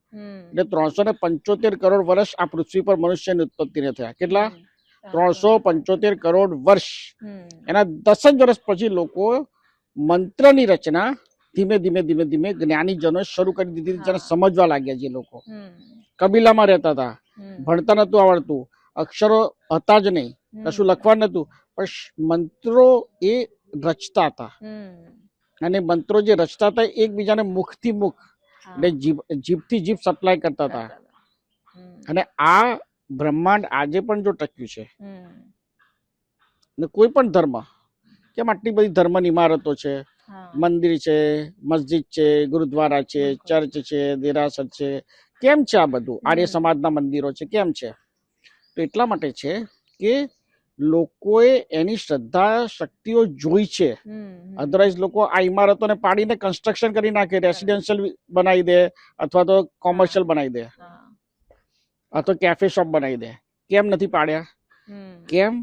એટલે 375 કરોડ વર્ષ આ પૃથ્વી પર મનુષ્યની ઉત્પત્તિને થયા. કેટલા? 375 કરોડ વર્ષ. એના 10 જ વર્ષ પછી લોકો મંત્રની રચના ધીમે ધીમે ધીમે ધીમે જ્ઞાનીજનો શરૂ કરી દીધી. જેને સમજવા લાગ્યા. જે લોકો કબીલામાં રહેતા હતા, ભણતા નતું આવડતું, અક્ષરો હતા જ નહીં, કશું લખવા નતું, પણ મંત્રો એ રચતા હતા. અને મંત્રો જે રચતા હતા એકબીજાને મુખથી મુખ એટલે જીભથી જીભ સપ્લાય કરતા હતા. અને આ બ્રહ્માંડ આજે પણ જો ટક્યું છે ને કોઈ પણ ધર્મ, કેમ આટલી બધી ધર્મની ઇમારતો છે, મંદિર છે, મસ્જિદ છે, ગુરુદ્વારા છે, ચર્ચ છે, દેરાસર છે, કેમ છે આ બધું? આર્ય સમાજના મંદિરો છે, કેમ છે? તો એટલા માટે છે કે લોકોએ એની શ્રદ્ધા શક્તિઓ જોઈ છે. અધરવાઇઝ લોકો આ ઇમારતોને પાડીને કન્સ્ટ્રક્શન કરી નાખે, રેસિડેન્શિયલ બનાવી દે અથવા તો કોમર્શિયલ બનાવી દે અથવા તો કેફે શોપ બનાવી દે. કેમ નથી પાડ્યા? કેમ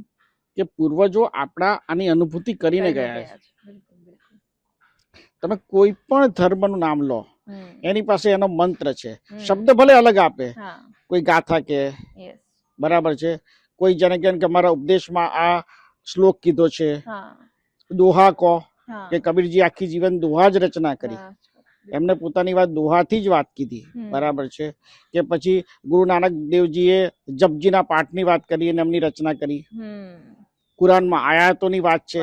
કે પૂર્વજો આપણા આની અનુભૂતિ કરીને ગયા છે. તમે કોઈ પણ ધર્મનું નામ લો, એની પાસે એનો મંત્ર છે. શબ્દ ભલે અલગ આપે, કોઈ ગાથા કે, બરાબર છે, કોઈ જેને કે અમારા ઉપદેશમાં આ શ્લોક કીધો છે, દોહા કહો કે કબીરજી આખી જીવન દોહા જ રચના કરી. એમને પોતાની વાત દોહાથી જ વાત કીધી. બરાબર છે. કે પછી ગુરુ નાનક દેવજીએ જપજીના પાઠની વાત કરી અને એમની રચના કરી. કુરાનમાં આયાતોની વાત છે.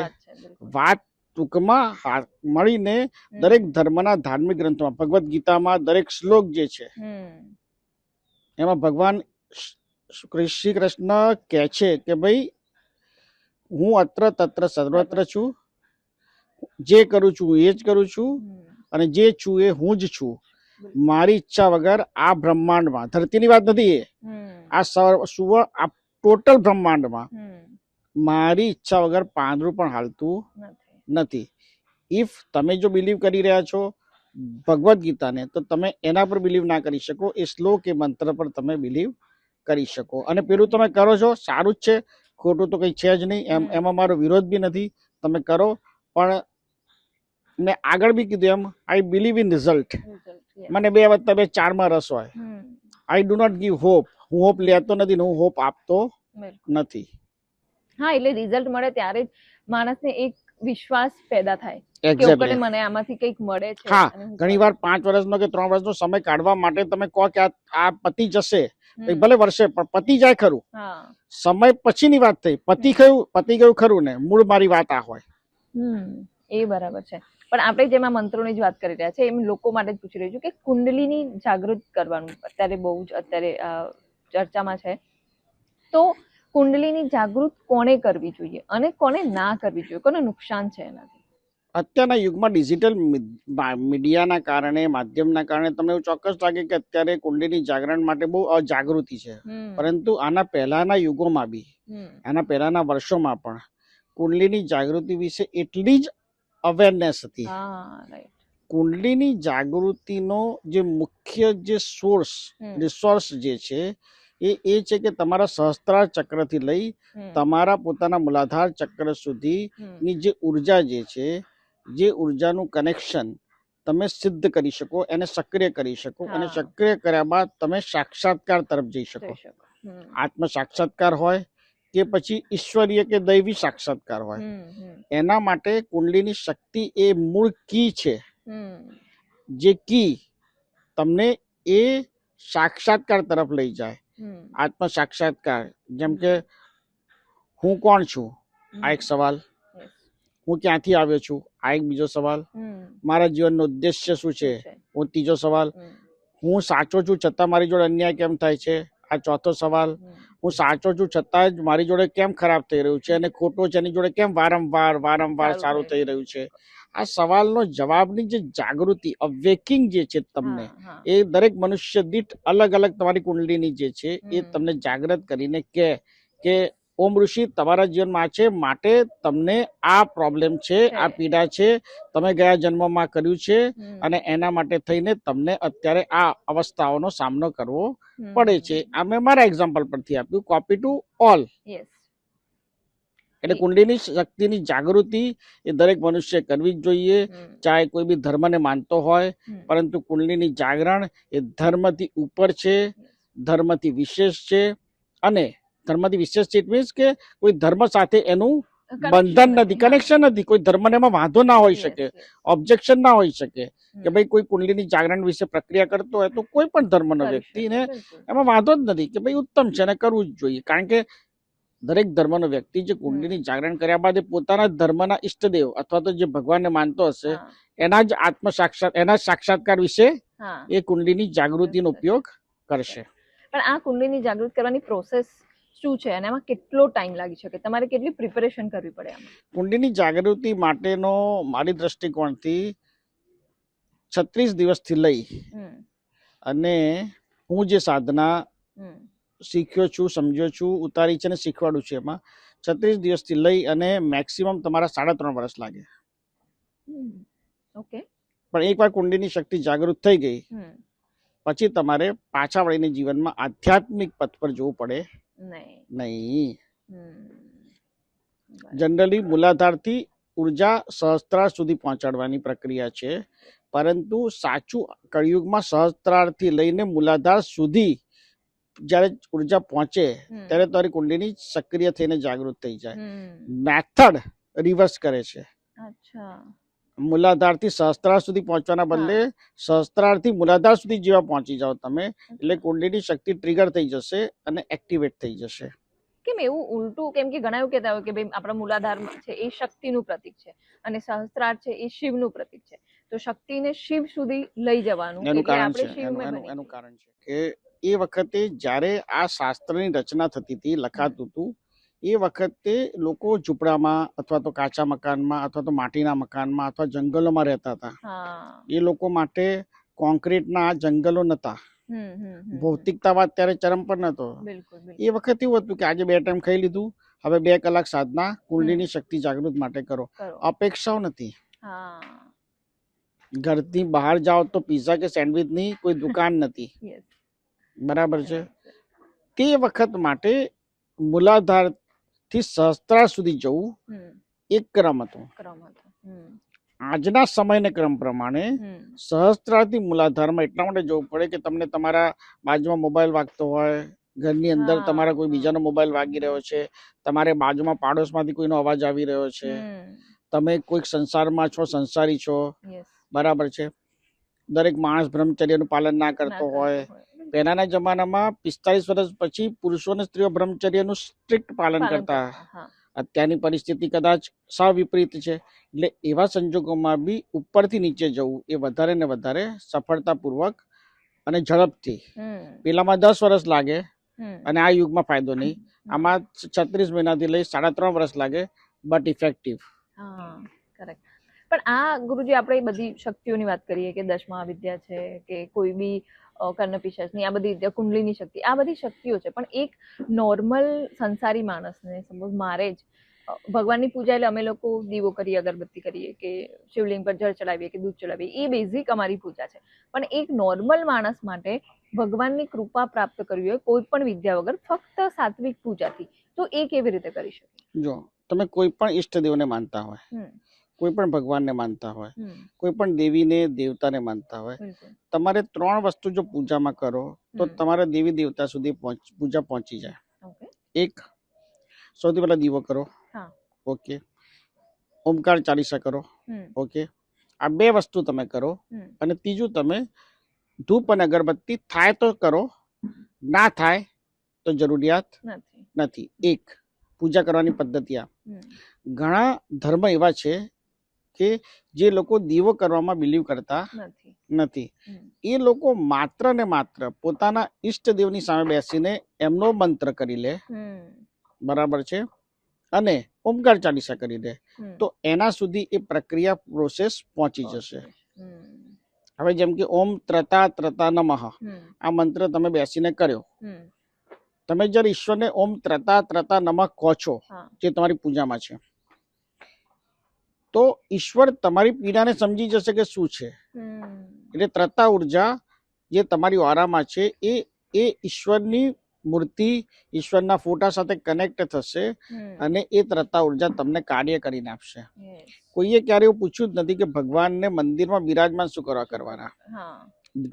વાત ટૂંકમાં મળીને દરેક ધર્મના ધાર્મિક ગ્રંથોમાં, ભગવદ્ ગીતામાં દરેક શ્લોક જે છે એમાં ભગવાન શ્રી કૃષ્ણ કહે છે કે ભાઈ હું અત્ર તત્ર સર્વત્ર છું, જે કરું છું એ જ કરું છું અને જે છું એ હું જ છું. મારી ઈચ્છા વગર આ બ્રહ્માંડમાં, ધરતીની વાત નથી, આ ટોટલ બ્રહ્માંડમાં મારી ઈચ્છા વગર પાંદડું પણ હાલતું નથી. ઇફ તમે જો બિલીવ કરી રહ્યા છો ભગવદ્ ગીતાને, તો તમે એના પર બિલીવ ના કરી શકો, એ શ્લોક એ મંત્ર પર તમે બિલીવ કરી શકો. અને પેલું તમે કરો છો સારું જ છે, ખોટું તો કંઈ છે જ નહીં, એમાં મારો વિરોધ બી નથી, તમે કરો. પણ મેં આગળ બી કીધું એમ, આઈ બિલીવ ઇન રિઝલ્ટ. મને 2 વત્તા 2 4માં રસ હોય. I do not give hope. હું હોપ લેતો નથી, હું હોપ આપતો નથી. હા, એટલે રિઝલ્ટ મળે ત્યારે જ માણસને એક વિશ્વાસ પેદા થાય કે મને આમાંથી કંઈક મળે છે. હા, ઘણી વાર 5 વર્ષનો કે 3 વર્ષનો સમય કાઢવા માટે તમે કહો કે આ પતિ જશે, ભલે વર્ષે, પણ પતિ જાય ખરું. સમય પછીની વાત થઈ. પતિ ગયું ખરું ને, મૂળ મારી વાત આ હોય. એ બરાબર છે. પણ આપણે જેમાં મંત્રોની જ વાત કરી રહ્યા છે, એમ લોકો માટે જ પૂછી રહ્યું છું કે કુંડલીની જાગૃત કરવાનું અત્યારે બહુ જ ચર્ચામાં છે. તો કુંડલીની જાગૃત કોને કરવી જોઈએ અને કોને ના કરવી જોઈએ, કોને નુકસાન છે એનાથી? અત્યારના યુગમાં ડિજિટલ મીડિયાના કારણે, માધ્યમના કારણે તમને એવું ચોક્કસ લાગે કે અત્યારે કુંડલીની જાગરણ માટે બહુ અજાગૃતિ છે. પરંતુ આના પહેલાના યુગોમાં બી, આના પહેલાના વર્ષોમાં પણ કુંડલીની જાગૃતિ વિશે એટલી જ અવેરનેસ હતી. કુંડલીની જાગૃતિનો જે મુખ્ય જે રિસોર્સ જે છે એ છે કે તમારા સહસ્ત્રાર ચક્રથી લઈ તમારા પોતાના મૂલાધાર ચક્ર સુધીની જે ઉર્જા જે છે, જે ઉર્જાનું કનેક્શન તમે સિદ્ધ કરી શકો, એને સક્રિય કરી શકો, અને સક્રિય કર્યા બાદ તમે સાક્ષાત્કાર તરફ જઈ શકો. આત્મ સાક્ષાત્કાર હોય કે પછી ઈશ્વરીય કે દૈવી સાક્ષાત્કાર હોય, એના માટે કુંડલીની શક્તિ એ મૂળ કી છે. જે કી તમને એ સાક્ષાત્કાર તરફ લઈ જાય. આત્મ સાક્ષાત્કાર, જેમ કે હું કોણ છું, આ એક સવાલ. હું ક્યાંથી આવ્યો છું, આ એક બીજો સવાલ. મારા જીવનનો ઉદ્દેશ્ય શું છે, હું ત્રીજો સવાલ. હું સાચો છું છતાં મારી જોડે અન્યાય કેમ થાય છે, આ ચોથો સવાલ. હું સાચો છું છતાં જ મારી જોડે કેમ ખરાબ થઈ રહ્યું છે, અને ખોટો છે એની જોડે કેમ વારંવાર સારું થઈ રહ્યું છે. આ સવાલનો જવાબની જે જાગૃતિ, અવેકિંગ જે છે તમને, એ દરેક મનુષ્ય દીઠ અલગ અલગ તમારી કુંડલીની જે છે એ તમને જાગૃત કરીને કે ઓમ ઋષિ તમારા જીવનમાં છે, માટે તમને આ પ્રોબ્લેમ છે, આ પીડા છે, તમે ગયા જન્મમાં કર્યું છે, અને એના માટે થઈને તમને અત્યારે આ અવસ્થાઓનો સામનો કરવો પડે છે. આ મેં મારા એક્ઝામ્પલ પરથી આપ્યું, કોપી ટુ ઓલ. એટલે કુંડલીની શક્તિની જાગૃતિ એ દરેક મનુષ્ય કરવી જ જોઈએ, ચાહે કોઈ બી ધર્મને માનતો હોય. પરંતુ કુંડલીની જાગરણ એ ધર્મથી ઉપર છે, ધર્મથી વિશેષ છે. અને ધર્મથી વિશેષ છે ઇટ મીન્સ કે કોઈ ધર્મ સાથે એનું બંધન નથી, કનેક્શન નથી. કોઈ ધર્મને એમાં વાંધો ના હોઈ શકે, ઓબ્જેક્શન ના હોઈ શકે કે ભાઈ કોઈ કુંડલીની જાગરણ વિશે પ્રક્રિયા કરતો હોય તો કોઈ પણ ધર્મનો વ્યક્તિને એમાં વાંધો જ નથી કે ભાઈ ઉત્તમ છે અને કરવું જ જોઈએ. કારણ કે દરેક ધર્મનો વ્યક્તિ જે કુંડલીની જાગરણ કર્યા બાદ પોતાના ધર્મના ઈષ્ટદેવ અથવા તો જે ભગવાનને માનતો હશે એના જ એના સાક્ષાત્કાર વિશે એ કુંડલીની જાગૃતિનો ઉપયોગ કરશે. પણ આ કુંડલીની જાગૃત કરવાની પ્રોસેસ શું છે અને એમાં કેટલો ટાઈમ લાગી શકે, તમારે કેટલી પ્રિપેરેશન કરવી પડે? કુંડલીની જાગૃતિ માટેનો મારી દ્રષ્ટિકોણથી 36 દિવસથી લઈ અને હું જે સાધના શીખ્યો છું, સમજ્યો છું, ઉતારી છે અને શીખવાડું છું, એમાં 36 દિવસથી લઈ અને મેક્સિમમ તમારા 3.5 વર્ષ લાગે. પણ એકવાર કુંડલીની શક્તિ જાગૃત થઈ ગઈ પછી તમારે પાછા વળીને જીવનમાં આધ્યાત્મિક પથ પર જવું પડે નહીં. જનરલી મૂલાધારથી ઉર્જા સહસ્ત્રાર સુધી પહોંચાડવાની પ્રક્રિયા છે, પરંતુ સાચું કળિયુગમાં સહસ્ત્રારથી લઈને મૂલાધાર સુધી જ્યારે ઉર્જા પહોંચે ત્યારે તમારી કુંડલીની સક્રિય થઈને જાગૃત થઈ જાય. મેથડ રિવર્સ કરે છે. મૂલાધારથી સહસ્ત્રાર સુધી પહોંચવાના બદલે સહસ્ત્રારથી મૂલાધાર સુધી જેવા પહોંચી જાઓ તમે, એટલે કુંડલીની શક્તિ ટ્રિગર થઈ જશે અને એક્ટિવેટ થઈ જશે. કેમ એવું ઉલટું? કેમ કે ઘણા એવું કહેતા હોય કે ભાઈ આપણા મૂલાધાર છે એ શક્તિનું પ્રતીક છે અને સહસ્ત્રાર છે એ શિવનું પ્રતીક છે, તો શક્તિને શિવ સુધી લઈ જવાનું એનું કારણ છે કે એ વખતે જ્યારે આ શાસ્ત્રની રચના થતી હતી, લખાતું હતું, એ વખતે લોકો ઝૂંપડામાં અથવા તો કાચા મકાનમાં અથવા તો માટીના મકાનમાં અથવા જંગલોમાં રહેતા હતા. એ લોકો માટે કોન્ક્રીટના જંગલો નતા, ભૌતિકતાવાદ ત્યારે ચરમ પર નતો. એ વખત એવું હતું કે આજે 2 ટાઈમ ખાઈ લીધું, હવે 2 કલાક સાધના કુંડલીની શક્તિ જાગૃત માટે કરો. અપેક્ષાઓ નથી. ઘરથી બહાર જાઓ તો પિઝા કે સેન્ડવિચની કોઈ દુકાન નથી. બરાબર છે. તે વખત માટે મૂલાધાર થી સહસ્ત્રાર સુધી જવું એક ક્રમ હતો. આજના સમયના ક્રમ પ્રમાણે સહસ્ત્રારથી મૂલાધારમાં એટલા માટે જવું પડે કે તમને તમારા બાજુમાં મોબાઈલ વાગતો હોય, ઘરની અંદર તમારા કોઈ બીજાનો મોબાઈલ વાગી રહ્યો છે, તમારે બાજુમાં પાડોશમાંથી કોઈનો અવાજ આવી રહ્યો છે, તમે કોઈક સંસારમાં છો, સંસારી છો, બરાબર છે. દરેક માણસ બ્રહ્મચર્યનું પાલન ના કરતો હોય. પહેલાના જમાનામાં 45 વર્ષ પછી પુરુષો અને સ્ત્રીઓ બ્રહ્મચર્યનું સ્ટ્રિક્ટ પાલન કરતા. અત્યારની પરિસ્થિતિ કદાચ સાવ વિપરીત છે. એટલે એવા સંજોગોમાં બી ઉપરથી નીચે જવું એ વધારે ને વધારે સફળતાપૂર્વક અને ઝડપથી, પેલામાં 10 વર્ષ લાગે અને આ યુગમાં ફાયદો નહીં, આમાં 36 મહિનાથી લઈ 3.5 વર્ષ લાગે, બટ ઇફેક્ટિવ. હા, કરેક્ટ. પણ આ ગુરુજી આપણે બધી શક્તિઓની વાત કરીએ કે દશમા વિદ્યા છે કે કોઈ બી કર્ણપિશાચની આ બધી વિદ્યા, કુંડલીની શક્તિ, આ બધી શક્તિઓ છે, પણ એક નોર્મલ સંસારી માણસને સપોઝ મારે જ ભગવાનની પૂજા એટલે અમે લોકો દીવો કરીએ, અગરબત્તી કરીએ કે શિવલિંગ પર જળ ચડાવીએ કે દૂધ ચડાવીએ, એ બેઝિક અમારી પૂજા છે. પણ એક નોર્મલ માણસ માટે ભગવાનની કૃપા પ્રાપ્ત કરવી હોય કોઈ પણ વિદ્યા વગર ફક્ત સાત્વિક પૂજાથી, તો એ કેવી રીતે કરી શકે? જો તમે કોઈ પણ ઈષ્ટદેવને માનતા હોય, કોઈ પણ ભગવાનને માનતા હોય, કોઈ પણ દેવીને દેવતાને માનતા હોય, તમારે 3 વસ્તુ જો પૂજામાં કરો તો તમારા દેવી દેવતા સુધી પૂજા પહોંચી જાય. એક, સૌથી પહેલા દીવો કરો, ઓકે. ઓમકાર ચાલીસા કરો, ઓકે. આ 2 વસ્તુ તમે કરો. અને ત્રીજું, તમે ધૂપ અને અગરબત્તી થાય તો કરો, ના થાય તો જરૂરિયાત નથી. એક પૂજા કરવાની પદ્ધતિ આ. ઘણા ધર્મ એવા છે કે જે લોકો દીવો કરવામાં બિલીવ કરતા નથી. એ લોકો માત્ર ને માત્ર પોતાના ઈષ્ટદેવની સામે બેસીને એમનો મંત્ર કરી લે, બરાબર છે, અને ઓમકાર ચાલીસા કરી દે, તો એના સુધી એ પ્રક્રિયા પ્રોસેસ પહોંચી જશે. હવે જેમ કે ઓમ ત્રતા ત્રતા નમઃ, આ મંત્ર તમે બેસીને કર્યો, તમે જ્યારે ઈશ્વરને ઓમ ત્રતા ત્રતા નમઃ કહો છો, જે તમારી પૂજામાં છે, તો ઈશ્વર તમારી પીડાને સમજી જશે કે શું છે. એટલે ત્રતા ઉર્જા જે તમારી ઓરામાં છે એ ઈશ્વરની મૂર્તિ, ઈશ્વરના ફોટા સાથે કનેક્ટ થશે અને એ ત્રતા ઉર્જા તમને કાર્ય કરીને આપશે. કોઈએ ક્યારે એવું પૂછ્યું જ નથી કે ભગવાનને મંદિરમાં બિરાજમાન શું કરવાના.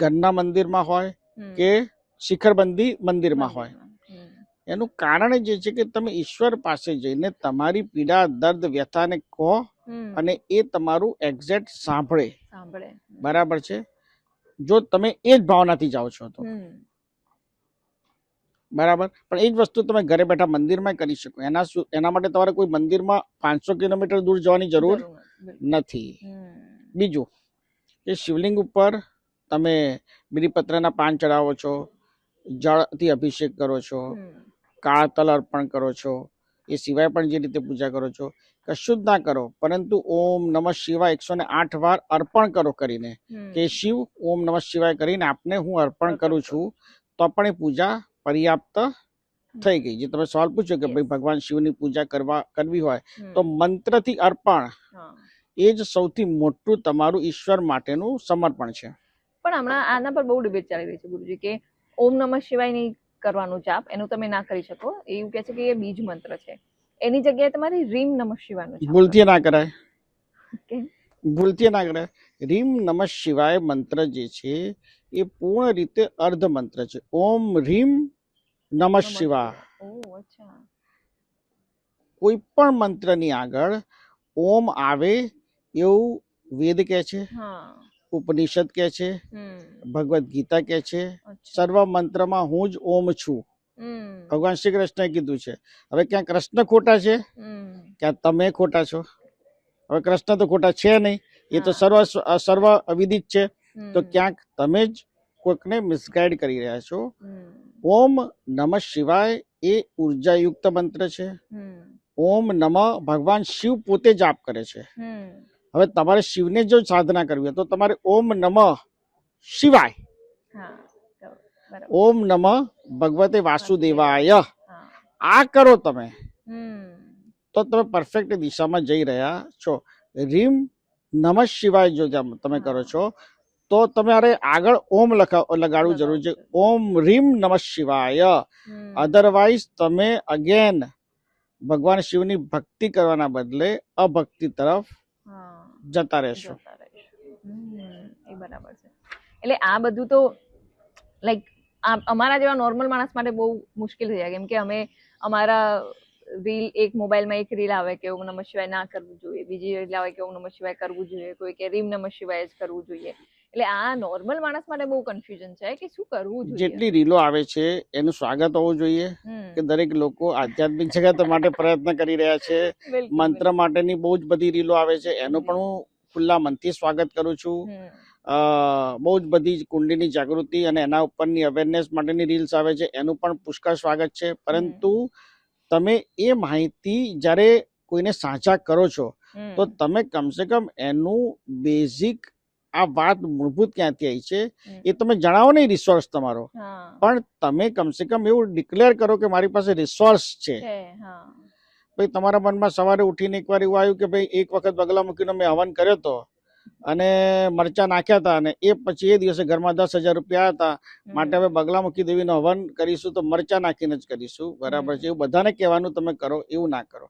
ઘરના મંદિરમાં હોય કે શિખરબંધી મંદિરમાં હોય, એનું કારણ જે છે કે તમે ઈશ્વર પાસે જઈને તમારી પીડા, દર્દ, વ્યથાને કહો અને એ તમારું એક્ઝેક્ટ સાંભળે. બરાબર છે. જો તમે એ જ ભાવનાથી જાઓ છો તો બરાબર. પણ એ જ વસ્તુ તમે ઘરે બેઠા મંદિરમાં કરી શકો. એના માટે તમારે કોઈ મંદિરમાં 500 કિલોમીટર દૂર જવાની જરૂર નથી. બીજું કે શિવલિંગ ઉપર તમે બીલીપત્રના પાન ચડાવો છો, જળથી અભિષેક કરો છો, કાળા તલ અર્પણ કરો છો, એ સિવાય પણ જે રીતે પૂજા કરો છો, કશું જ ના કરો, પરંતુ ઓમ નમઃ શિવાય 108 વાર અર્પણ કરો કરીને કે શિવ ઓમ નમઃ શિવાય કરીને આપને હું અર્પણ કરું છું, તો પણ એ પૂજા પર્યાપ્ત થઈ ગઈ. જે તમે સવાલ પૂછ્યો કે ભાઈ ભગવાન શિવની પૂજા કરવી હોય તો મંત્રથી અર્પણ એ જ સૌથી મોટું તમારું ઈશ્વર માટેનું સમર્પણ છે. પણ હમણાં આના પર બહુ ડિબેટ ચાલી રહી છે ગુરુજી કે ઓમ નમઃ શિવાય નહીં કરવાનું જાપ, એનું તમે ના કરી શકો, એવું કહે છે કે એ બીજ મંત્ર છે, એની જગ્યાએ તમારે રીમ નમઃ શિવાયનું જાપ. ભૂલથી ના કરાય, ભૂલથી ના કરાય. રીમ નમઃ શિવાય મંત્ર જે છે એ પૂર્ણ રીતે અર્ધ મંત્ર છે. ઓમ રીમ નમઃ શિવાય. કોઈ પણ મંત્રની આગળ ઓમ આવે એવું વેદ કહે છે, ઉપનિષદ કહે છે, ભગવદ ગીતા કહે છે. સર્વ મંત્રમાં હું જ ઓમ છું. ભગવાન શ્રી કૃષ્ણએ કીધું છે. હવે ક્યાં કૃષ્ણ ખોટા છે, ક્યાં તમે ખોટા છો? હવે કૃષ્ણ તો ખોટા છે નહીં, એ તો સર્વ અવિદિત છે. તો ક્યાંક તમે જ કોઈકને મિસગાઈડ કરી રહ્યા છો. ઓમ નમઃ શિવાય એ ઉર્જાયુક્ત મંત્ર છે. ઓમ નમઃ ભગવાન શિવ પોતે જાપ કરે છે. હવે તમારે શિવને જો સાધના કરવી હોય તો તમારે ઓમ નમઃ શિવાય, ઓમ નમઃ ભગવતે વાસુદેવાય આ કરો તમે, તો તમે પરફેક્ટ દિશામાં જઈ રહ્યા છો. રીમ નમઃ શિવાય જો તમે કરો છો તો તમારે આગળ ઓમ લગાડવું જરૂર છે. ઓમ રીમ નમઃ શિવાય. અધરવાઇઝ તમે અગેન ભગવાન શિવની ભક્તિ કરવાના બદલે અભક્તિ તરફ જતા રહેશો. એ બરાબર છે. એટલે આ બધું તો લાઈક અમારા જેવા નોર્મલ માણસ માટે બહુ મુશ્કેલ થઈ જાય, કેમ કે અમે અમારા રીલ એક મોબાઈલમાં એક રીલ આવે કે ઓમ નમઃ શિવાય ના કરવું જોઈએ, બીજી રીલ આવે કે ઓમ નમઃ શિવાય કરવું જોઈએ, કોઈ કે રીમ નમઃ શિવાય જ કરવું જોઈએ. એટલે આ નોર્મલ માણસ માટે બહુ કન્ફ્યુઝન છે કે શું કરવું જોઈએ. જેટલી રીલો આવે છે એનું સ્વાગત હોવું જોઈએ કે દરેક લોકો આધ્યાત્મિક જગત માટે પ્રયત્ન કરી રહ્યા છે. મંત્ર માટેની બહુ જ બધી રીલો આવે છે, એનું પણ હું ખુલ્લા મનથી સ્વાગત કરું છું. બહુ જ બધી કુંડલીની જાગૃતિ અને એના ઉપરની અવેરનેસ માટેની રીલ્સ આવે છે, એનું પણ પુષ્કળ સ્વાગત છે. પરંતુ તમે એ માહિતી જ્યારે કોઈને સાચા કરો છો તો તમે કમસે કમ એનું બેઝિક આ વાત મૂળભૂત ક્યાંથી આવી છે એ તમે જણાવો નહીં રિસોર્સ તમારો, પણ તમે કમસે કમ એવું ડિક્લેર કરો કે મારી પાસે રિસોર્સ છે. ભાઈ તમારા મનમાં સવારે ઉઠીને એકવાર એવું આવ્યું કે ભાઈ એક વખત બગલામુખીનો મેં હવન કર્યો હતો અને મરચા નાખ્યા હતા અને એ પછી એ દિવસે ઘરમાં 10,000 રૂપિયા આવ્યા હતા, માટે હવે બગલામુખી દેવીનો હવન કરીશું તો મરચા નાખીને જ કરીશું. બરાબર છે? એવું બધાને કહેવાનું તમે કરો, એવું ના કરો.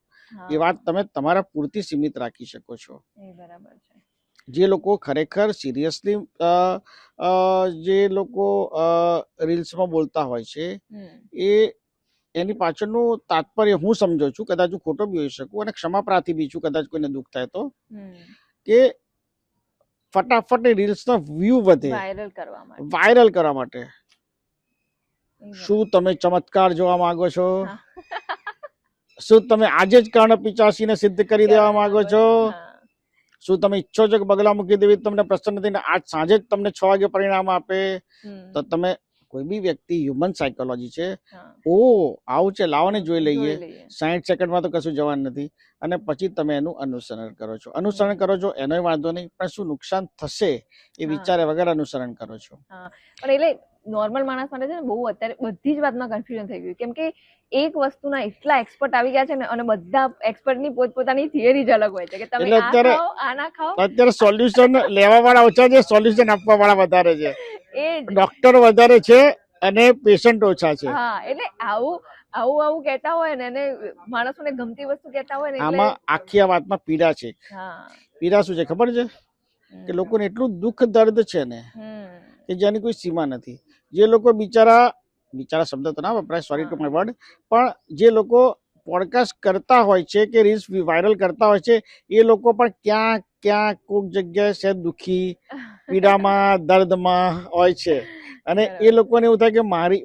એ વાત તમે તમારા પૂરતી સીમિત રાખી શકો છો. બરાબર છે. જે લોકો ખરેખર સિરિયસલી જે લોકો રીલ્સમાં બોલતા હોય છે એ એની પાછળનું તાત્પર્ય હું સમજો છું, કદાચ હું ખોટો બી હોઈ શકું અને ક્ષમા પ્રાર્થી બી છું કદાચ કોઈને દુઃખ થાય તો, કે ફટાફટ એ રીલ્સનો વ્યૂ વધે, વાયરલ કરવા માટે. શું તમે ચમત્કાર જોવા માંગો છો? શું તમે આજે જ કર્ણ પિચાસીને સિદ્ધ કરી દેવા માંગો છો? શું તમે ઈચ્છો છો કે બગલામુખી દેવી તમને પ્રસન્ન થઈને આજ સાંજે જ તમને 6 વાગે પરિણામ આપે? તો તમે કોઈ બી વ્યક્તિ, હ્યુમન સાયકોલોજી છે, ઓ આવું છે લાવો ને જોઈ લઈએ, 60 સેકન્ડમાં તો કશું જવાનું નથી, અને પછી તમે એનું અનુસરણ કરો છો. અનુસરણ કરો છો એનોય વાંધો નહીં, પણ શું નુકસાન થશે એ વિચારે વગર અનુસરણ કરો છો. પણ એટલે નોર્મલ માણસ માટે છે ને બહુ અત્યારે બધી જ વાતમાં કન્ફ્યુઝન થઈ ગયું, કેમ કે એક વસ્તુના એટલા એક્સપર્ટ આવી ગયા છે ને, અને બધા એક્સપર્ટની પોતપોતાની થિયરી જ અલગ હોય છે કે તમે આ ખાઓ આ ના ખાઓ. અત્યારે સોલ્યુશન લેવા વાળા ઓછા છે, સોલ્યુશન આપવા વાળા વધારે છે. ડોક્ટર વધારે છે અને પેશન્ટ ઓછા છે. હા, એટલે આવું કહેતા હોય ને, એને માણસોને ગમતી વસ્તુ કહેતા હોય ને, આમાં આખી આ વાતમાં પીડા છે. પીડા શું છે ખબર છે? કે લોકોને એટલું દુઃખ દર્દ છે ને કે જેની કોઈ સીમા નથી. જે લોકો બિચારા શબ્દ તો ના વપરાય, સોરી ટુ માય વર્ડ, પણ જે લોકો પોડકાસ્ટ કરતા હોય છે કે રીલ્સ વાયરલ કરતા હોય છે, એ લોકો પણ ક્યાં કોઈક જગ્યાએ છે દુઃખી, પીડામાં, દર્દમાં હોય છે. અને એ લોકોને એવું થાય કે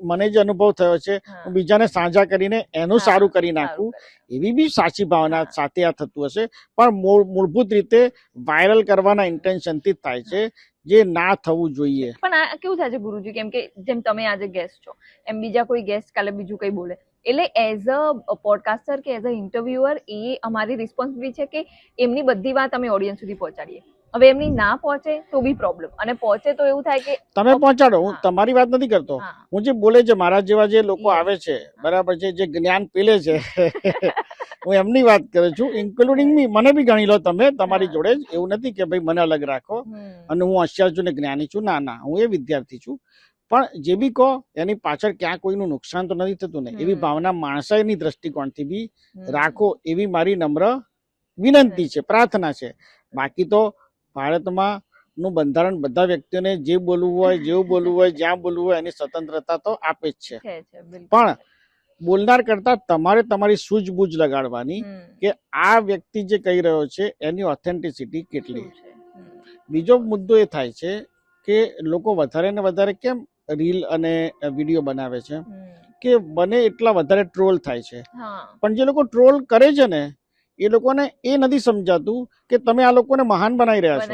મને જે અનુભવ થયો છે હું બીજાને સાંझા કરીને એનું સારું કરી નાખું, એવી બી સાચી ભાવના સાથે આ થતું હશે, પણ મૂળભૂત રીતે વાયરલ કરવાના ઇન્ટેન્શનથી જ થાય છે, જે ના થવું જોઈએ. પણ આ કેવું થાય છે ગુરુજી, કેમ કે જેમ તમે આજે ગેસ્ટ છો એમ બીજા કોઈ ગેસ્ટ કાલે બીજું કઈ બોલે, એટલે એઝ અ પોડકાસ્ટર કે એઝ અ ઇન્ટરવ્યુઅર એ અમારી રિસ્પોન્સિબિલિટી છે કે એમની બધી વાત અમે ઓડિયન્સ સુધી પહોંચાડીએ. હવે એમની ના પહોંચે તો બી પ્રોબ્લેમ, અને પહોંચે તો એવું થાય કે તમે પહોંચાડો. હું તમારી વાત નથી કરતો, હું જે બોલે છે મારા જેવા જે લોકો આવે છે, બરાબર છે, જે જ્ઞાન પીલે છે હું એમની વાત કરું છું, ઇન્ક્લુડિંગ મી. મને બી ગણી લો તમે તમારી જોડે જ. એવું નથી કે ભાઈ મને અલગ રાખો અને હું હોશિયાર છું ને જ્ઞાની છું. ના, હું એ વિદ્યાર્થી છું. પણ જે બી કહો એની પાછળ ક્યાં કોઈનું નુકસાન તો નથી થતું ને, એવી ભાવના માણસાઈની દ્રષ્ટિકોણથી બી રાખો, એવી મારી નમ્ર વિનંતી છે, પ્રાર્થના છે. બાકી તો ભારતમાં નું બંધારણ બધા વ્યક્તિઓને જે બોલવું હોય, જેવું બોલવું હોય, જ્યાં બોલવું હોય એની સ્વતંત્રતા તો આપે જ છે. પણ બોલનાર કરતા તમારે તમારી સૂઝબૂઝ લગાડવાની કે આ વ્યક્તિ જે કહી રહ્યો છે એની ઓથેન્ટિસિટી કેટલી. બીજો મુદ્દો એ થાય છે કે લોકો વધારે ને વધારે કેમ રીલ અને વિડીયો બનાવે છે કે બને એટલા વધારે ટ્રોલ થાય છે. પણ જે લોકો ટ્રોલ કરે છે ને એ લોકોને એ નથી સમજાતું કે તમે આ લોકોને મહાન બનાવી રહ્યા છો.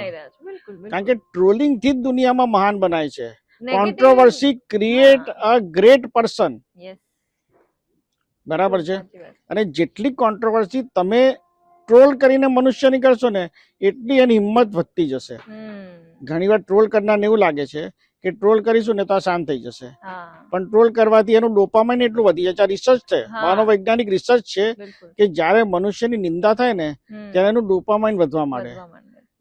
કારણ કે ટ્રોલિંગ થી જ દુનિયામાં મહાન બનાય છે. Controversy create a great person. બરાબર છે? અને જેટલી કોન્ટ્રોવર્સી તમે ટ્રોલ કરીને મનુષ્યની કરશો ને એટલી એની હિંમત વધતી જશે. ઘણી વાર ટ્રોલ કરનારને એવું લાગે છે કે ટ્રોલ કરીશું ને તો આ શાંત થઈ જશે, પણ ટ્રોલ કરવાથી એનું ડોપામાઇન એટલું વધી જાય છે. રિસર્ચ છે, મનોવૈજ્ઞાનિક રિસર્ચ છે કે જ્યારે મનુષ્યની નિંદા થાય ને ત્યારે એનું ડોપામાઇન વધવા માંડે.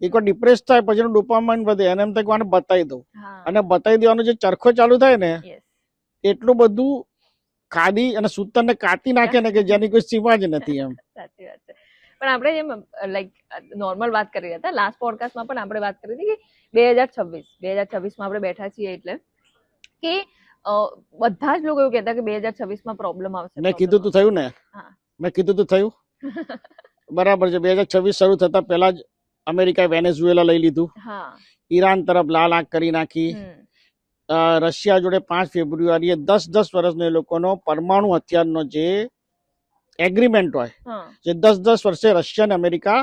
એકવાર ડિપ્રેસ થાય પછી એનું ડોપામાઇન વધે, એને એમ થાય કે આને બતાવી દઉં, અને બતાવી દેવાનો જે ચરખો ચાલુ થાય ને એટલું બધું ખાડી અને સૂતરને કાતી નાખે ને કે જેની કોઈ સીમા જ નથી. એમ સાચી વાત છે. પણ આપણે જેમ લાઈક નોર્મલ વાત કરી રહ્યા હતા લાસ્ટ પોડકાસ્ટમાં પણ આપણે વાત કરી હતી કે 2026માં આપણે બેઠા છીએ એટલે કે બધા જ લોકો એવું કહેતા કે 2026માં પ્રોબ્લેમ આવશે. મેં કીધું તું થયું ને, મેં કીધું તું થયું. બરાબર છે. 2026 શરૂ થતા પહેલા જ અમેરિકાએ વેનેઝુએલા લઈ લીધું, ઈરાન તરફ લાલ આંખ કરી નાખી, રશિયા જોડે 5 ફેબ્રુઆરીએ 10 વર્ષનો એ લોકોનો પરમાણુ હથિયારનો જે એગ્રીમેન્ટ હોય, જે 10 વર્ષે રશિયા અને અમેરિકા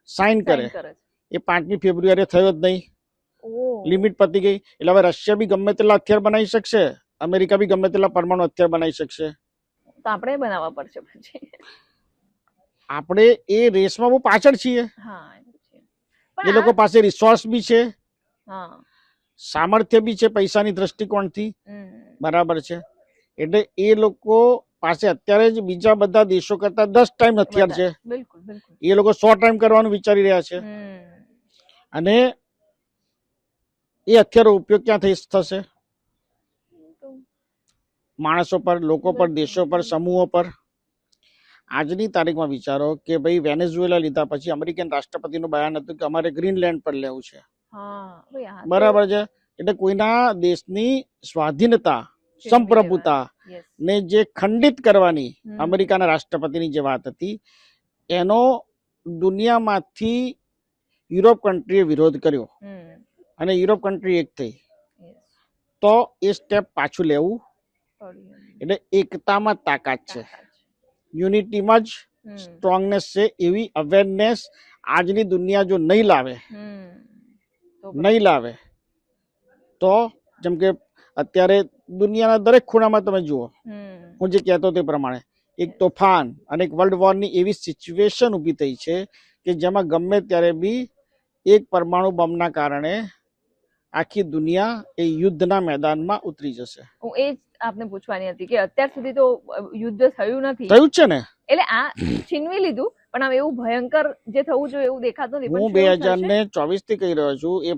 સાઇન કરે, એ 5મી ફેબ્રુઆરીએ થયો જ નહીં. લિમિટ પતી ગઈ. એટલે હવે રશિયા બી ગમે તેટલા હથિયાર બનાવી શકશે, અમેરિકા બી ગમે તેટલા પરમાણુ હથિયાર બનાવી શકશે. તો આપણે બનાવવા પડશે પછી. આપણે એ રેસમાં બહુ પાછળ છીએ. હા એ લોકો પાસે રિસોર્સ બી છે, હા સામર્થ્ય બી છે પૈસાની દ્રષ્ટિકોણથી, બરાબર છે. એટલે એ લોકો પાસે અત્યારે જ બીજા બધા દેશો કરતા 10 ટાઈમ હથિયાર છે. બિલકુલ બિલકુલ. એ લોકો 100 ટાઈમ કરવાનું વિચારી રહ્યા છે. અને એ હથિયારો ઉપયોગ ક્યાં થશે? માણસો પર, લોકો પર, દેશો પર, સમૂહો પર. આજની તારીખમાં વિચારો કે ભાઈ વેનેઝુએલા લીધા પછી અમેરિકન રાષ્ટ્રપતિનું બયાન હતું કે અમારે ગ્રીનલેન્ડ પર લેવું છે, બરાબર છે. એટલે કોઈના દેશની સ્વાધીનતા, સંપ્રભુતા ને જે ખંડિત કરવાની અમેરિકાના રાષ્ટ્રપતિની જે વાત હતી, એનો દુનિયામાંથી યુરોપ કન્ટ્રીએ વિરોધ કર્યો અને યુરોપ કન્ટ્રી એક થઈ. તો એ સ્ટેપ પાછું લેવું. એટલે એકતામાં તાકાત છે, યુનિટીમાં જ સ્ટ્રોંગનેસ છે. એવી અવેરનેસ આજની દુનિયા જો નહીં લાવે તો જેમ કે અત્યારે દુનિયાના દરેક ખૂણામાં તમે જુઓ, હું જે કહેતો તે પ્રમાણે એક તોફાન અને એક વર્લ્ડ વોરની એવી સિચ્યુએશન ઊભી થઈ છે કે જેમાં ગમે ત્યારે બી એક પરમાણુ બોમ્બના કારણે આખી દુનિયા એ યુદ્ધના મેદાનમાં ઉતરી જશે. હું એ જ આપને પૂછવાની હતી કે અત્યાર સુધી તો યુદ્ધ થયું નથી. થયું છે ને, એટલે આ છીનવી લીધું, પણ હવે એવું ભયંકર જે થવું જોઈએ એવું દેખાતું નથી. હું 2024 થી કહી રહ્યો છું, એ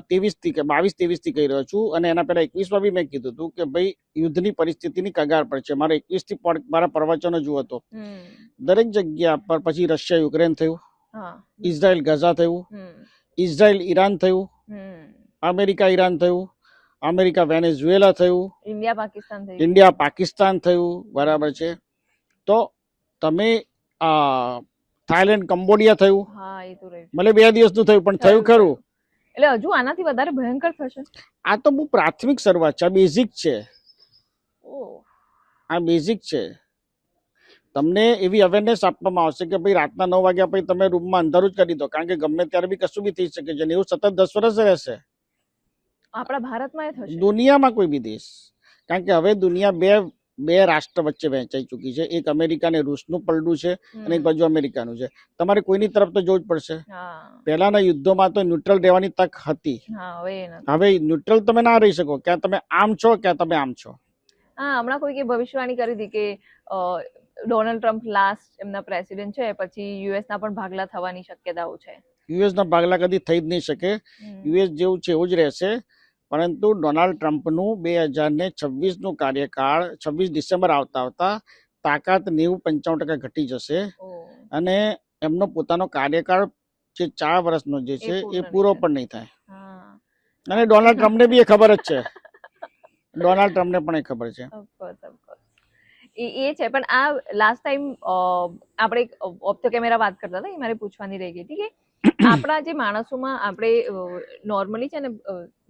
22-23 થી કહી રહ્યો છું, અને એના પહેલા 21 બી મેં કીધું હતું કે ભાઈ યુદ્ધની પરિસ્થિતિની કગાર પર છે. મારા 21 થી મારા પ્રવચનો જુઓ તો દરેક જગ્યા પર, પછી રશિયા યુક્રેન થયું, ઇઝરાયલ ગાઝા થયું, ઇઝરાયલ ઈરાન થયું, અમેરિકા ઈરાન થયું, અમેરિકા વેનેઝુએલા થયું, ઇન્ડિયા પાકિસ્તાન થયું, બરાબર છે. તો તમે થાઈલેન્ડ કંબોડિયા થયું, ભલે 2 દિવસનું થયું પણ થયું ખરું. એટલે હજુ આનાથી વધારે ભયંકર થશે. આ તો બહુ પ્રાથમિક શરૂઆત છે, આ બેઝિક છે. આ બેઝિક છે. તમને એવી અવેરનેસ આપવામાં આવશે કે ભાઈ રાતના 9 વાગ્યા પછી તમે રૂમમાં અંધારું જ કરી દો, કારણ કે ગમે ત્યારે બી કશું બી થઈ શકે છે. એવું સતત 10 વર્ષ રહેશે આપણા ભારતમાં, દુનિયામાં કોઈ બી દેશ. કારણ કે હવે દુનિયા બે રાષ્ટ્ર વચ્ચે વહેંચાઈ ચૂકી છે. એક અમેરિકા ને રૂસનું પલડું છે અને એક બાજુ અમેરિકાનું છે. તમારે કોઈની તરફ તો જોવું જ પડશે. પહેલાના યુદ્ધોમાં તો ન્યુટ્રલ રહેવાની તક હતી, હવે ન્યુટ્રલ તમે ના રહી શકો. ક્યાં તમે આમ છો, ક્યાં તમે આમ છો. હમણાં કોઈકે ભવિષ્યવાણી કરી હતી કે ડોનાલ્ડ ટ્રમ્પ લાસ્ટ એમના પ્રેસિડેન્ટ છે, પછી યુએસ ના પણ ભાગલા થવાની શક્યતાઓ છે. યુએસ ના ભાગલા કદી થઈ જ નહીં શકે. યુએસ જેવું છે એવું જ રહેશે. પરંતુ ડોનાલ્ડ ટ્રમ્પનું 2026નું કાર્યકાળ 26 ડિસેમ્બર આવતા તાકાત 90-95% ઘટી જશે અને એમનો પોતાનો કાર્યકાળ જે 4 વર્ષનો જે છે એ પૂરો પણ નહીં થાય. અને ડોનાલ્ડ ટ્રમ્પને બી એ ખબર જ છે. ડોનાલ્ડ ટ્રમ્પને પણ એ ખબર છે. એ છે. પણ આ લાસ્ટ ટાઈમ આપણે ઓફ ધ કેમેરા વાત કરતા હતા, એ મારે પૂછવાની રહી ગઈ હતી કે આપણા જે માણસોમાં આપણે નોર્મલી છે ને,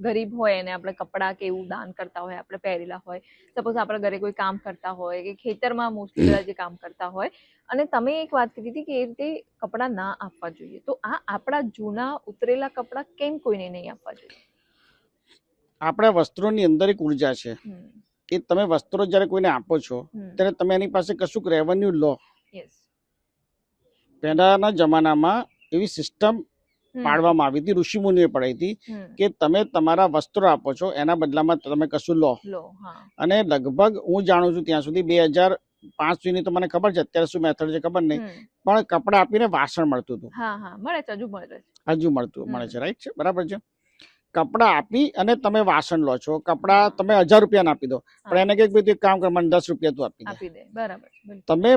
ગરીબ હોય અને આપણે કપડાં કે એવું દાન કરતા હોય, આપણે પહેરેલા હોય, સપોઝ આપણા ઘરે કોઈ કામ કરતા હોય કે ખેતરમાં મોસ્ટલી બધા જે કામ કરતા હોય, અને તમે એક વાત કીધી હતી કે એ રીતે કપડાં ના આપવા જોઈએ, તો આ આપણા જૂના ઉતરેલા કપડાં કેમ કોઈને નહીં આપવા જોઈએ? આપણા વસ્ત્રોની અંદર એક ઉર્જા છે. એ તમે વસ્ત્રો જ્યારે કોઈને આપો છો ત્યારે તમે એની પાસે કશુંક રેવન્યુ લો. પહેલાના જમાનામાં એવી સિસ્ટમ પાડવામાં આવી હતી, ઋષિમુનિએ પડાવી હતી કે તમે તમારા વસ્ત્રો આપો છો, એના બદલામાં તમે કશું લો. અને લગભગ હું જાણું છું ત્યાં સુધી 2005 સુધી તો મને ખબર છે, અત્યારે શું મેથડ છે ખબર નહીં, પણ કપડા આપીને વાસણ મળતું હતું. હજુ મળે છે, રાઈટ છે, બરાબર છે. કપડા આપી અને તમે વાસણ લો છો. કપડા તમે 1000 રૂપિયા આપી દો, પણ એને કઈક એક કામ કર, મને 10 રૂપિયા તું આપી દે. તમે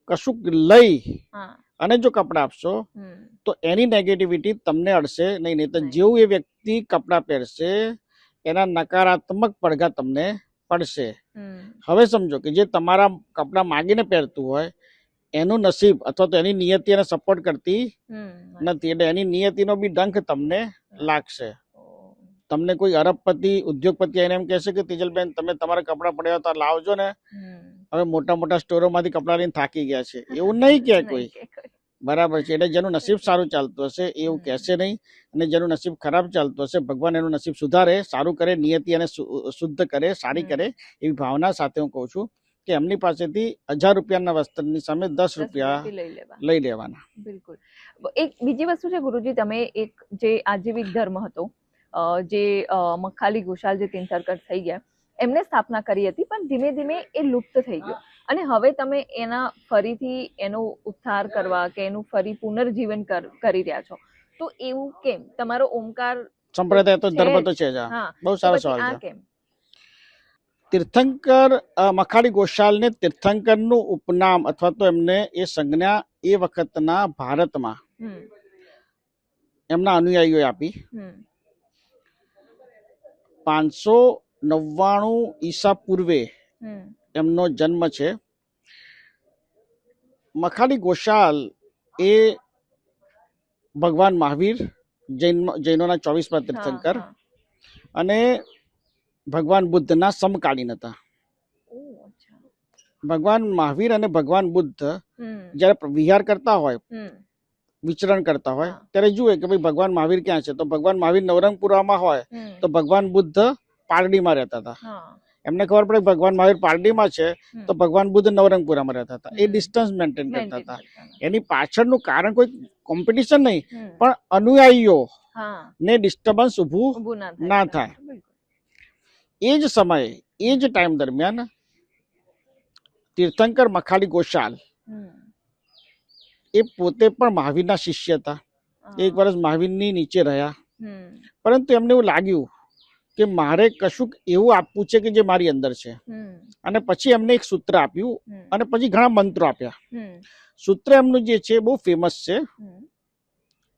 કશુંક લઈ અને જો કપડા આપશો તો એની નેગેટિવિટી તમને અડશે નહીં. નહીં તો જેવું એ વ્યક્તિ કપડા પહેરશે એના નકારાત્મક પડઘા તમને પડશે. હવે સમજો કે જે તમારા કપડા માગીને પહેરતું હોય એનું નસીબ અથવા તો એની નિયતિ એને સપોર્ટ કરતી નથી, એટલે એની નિયતિનો બી ડંખ તમને લાગશે. તમને કોઈ અરબપતિ, ઉદ્યોગપતિ એને એમ કહેશે કે તેજલબેન તમે તમારા કપડા પડ્યા હતા લાવજો ને, હવે મોટા મોટા સ્ટોરોમાંથી કપડા લઈને થાકી ગયા છે, એવું નહીં કહે કોઈ. બરાબર છે. એટલે જેનું નસીબ સારું ચાલતું હશે એવું કહેશે નહીં, અને જેનું નસીબ ખરાબ ચાલતું હશે ભગવાન એનું નસીબ સુધારે, સારું કરે, નિયતિ એને શુદ્ધ કરે, સારી કરે, એવી ભાવના સાથે હું કહું છું કે એમની પાસેથી 1000 રૂપિયાના વસ્ત્રની સામે 10 રૂપિયા લઈ લેવાના. બિલકુલ. એક બીજી વસ્તુ છે ગુરુજી, તમે એક જે આજીવિક ધર્મ હતો, જે મખાલી ગોશાલ જે તીર્થંકર થઈ ગયા એમને સ્થાપના કરી હતી, પણ ધીમે ધીમે એ લુપ્ત થઈ ગયો અને હવે તમે એના ફરીથી એનો ઉદ્ધાર કરવા કે એનું ફરી પુનર્જીવન કરી રહ્યા છો, તો એવું કેમ? તમારો ઓમકાર સંપ્રદાય તો ધર્મ તો છે જ. બહુ સારો સવાલ છે. તીર્થંકર મખાલી ગોશાલને તીર્થંકરનું ઉપનામ અથવા તો એમને એ સંજ્ઞા એ વખતના ભારતમાં એમના અનુયાયીઓએ આપી. 599 ઈસા પૂર્વે એમનો જન્મ છે. મખાલી ગોશાલ એ ભગવાન મહાવીર, જૈનોના 24મા તીર્થંકર અને ભગવાન બુદ્ધના સમકાલીન હતા. ભગવાન મહાવીર અને ભગવાન બુદ્ધ જયારે વિહાર કરતા હોય, વિચરણ કરતા હોય, ત્યારે જુએ કે ભાઈ ભગવાન મહાવીર ક્યાં છે, તો ભગવાન મહાવીર નવરંગપુરામાં હોય તો ભગવાન બુદ્ધ પારડીમાં રહેતા હતા. એમને ખબર પડે ભગવાન મહાવીર પારડીમાં છે તો ભગવાન બુદ્ધ નવરંગપુરામાં રહેતા હતા. એ ડિસ્ટન્સ મેન્ટેન કરતા હતા. એની પાછળનું કારણ કોઈ કોમ્પિટિશન નહીં, પણ અનુયાયીઓ ને ડિસ્ટર્બન્સ ઊભું ના થાય. એ જ સમયે, એ જ ટાઈમ દરમિયાન તીર્થંકર મખાલી ગોશાલ એ પોતે પણ મહાવીરના શિષ્ય હતા. 1 વર્ષ મહાવીરની નીચે રહ્યા, પરંતુ એમને એવું લાગ્યું કે મારે કશુંક એવું આપવું છે કે જે મારી અંદર છે. અને પછી એમને એક સૂત્ર આપ્યું અને પછી ઘણા મંત્રો આપ્યા. સૂત્ર એમનું જે છે બહુ ફેમસ છે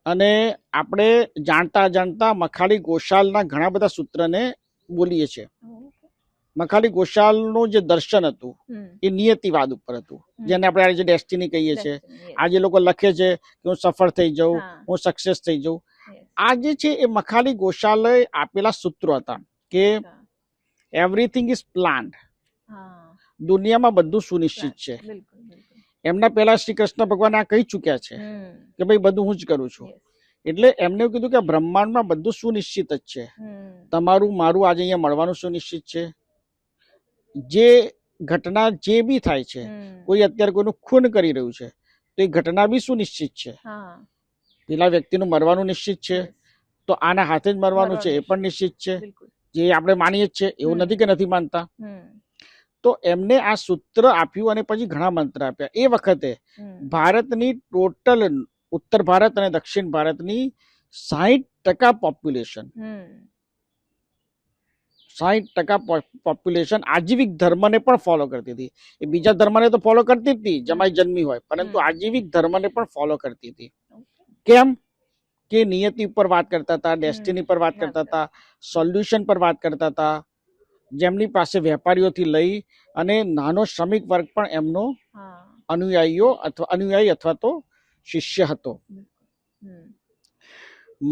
અને આપણે જાણતા જાણતા મખાલી ગોશાલના ઘણા બધા સૂત્રને બોલીએ છીએ. મખાલી ગોશાલનું જે દર્શન હતું એ નિયતિવાદ ઉપર હતું, જેને આપણે આજે ડેસ્ટિની કહીએ છીએ. આજે લોકો લખે છે કે હું સફળ થઈ જાઉં, હું સક્સેસ થઈ જાઉં. આ જે છે એ મખાલી ગોશાલે આપેલા સૂત્રો હતા કે એવરીથિંગ ઇઝ પ્લાન્ડ. દુનિયામાં બધું સુનિશ્ચિત છે. એમના પહેલા શ્રી કૃષ્ણ ભગવાન આ કહી ચુક્યા છે કે ભાઈ બધું હું જ કરું છું. એટલે એમને એવું કીધું કે બ્રહ્માંડમાં બધું સુનિશ્ચિત જ છે. તમારું મારું આજે અહીંયા મળવાનું સુનિશ્ચિત છે. જે ઘટના જે બી થાય છે, કોઈ અત્યારે કોઈનું ખૂન કરી રહ્યું છે તો એ ઘટના બી સુનિશ્ચિત છે. પેલા વ્યક્તિનું મરવાનું નિશ્ચિત છે, તો આના હાથે જ મરવાનું છે એ પણ નિશ્ચિત છે. જે આપણે માનીએ જ છે, એવું નથી કે નથી માનતા. તો એમને આ સૂત્ર આપ્યું અને પછી ઘણા મંત્ર આપ્યા. એ વખતે ભારતની ટોટલ ઉત્તર ભારત અને દક્ષિણ ભારતની 60% પોપ્યુલેશન 60% પોપ્યુલેશન આજીવિક ધર્મને પણ ફોલો કરતી હતી. એ બીજા ધર્મને તો ફોલો કરતી જ હતી, જમાઈ જન્મી હોય, પરંતુ આજીવિક ધર્મને પણ ફોલો કરતી હતી. કેમ કે નિયતિ ઉપર વાત કરતા હતા, ડેસ્ટિની પર વાત કરતા હતા, સોલ્યુશન પર વાત કરતા હતા. જેમની પાસે વેપારીઓથી લઈ અને નાનો શ્રમિક વર્ગ પણ એમનો અનુયાયી અથવા તો શિષ્ય હતો.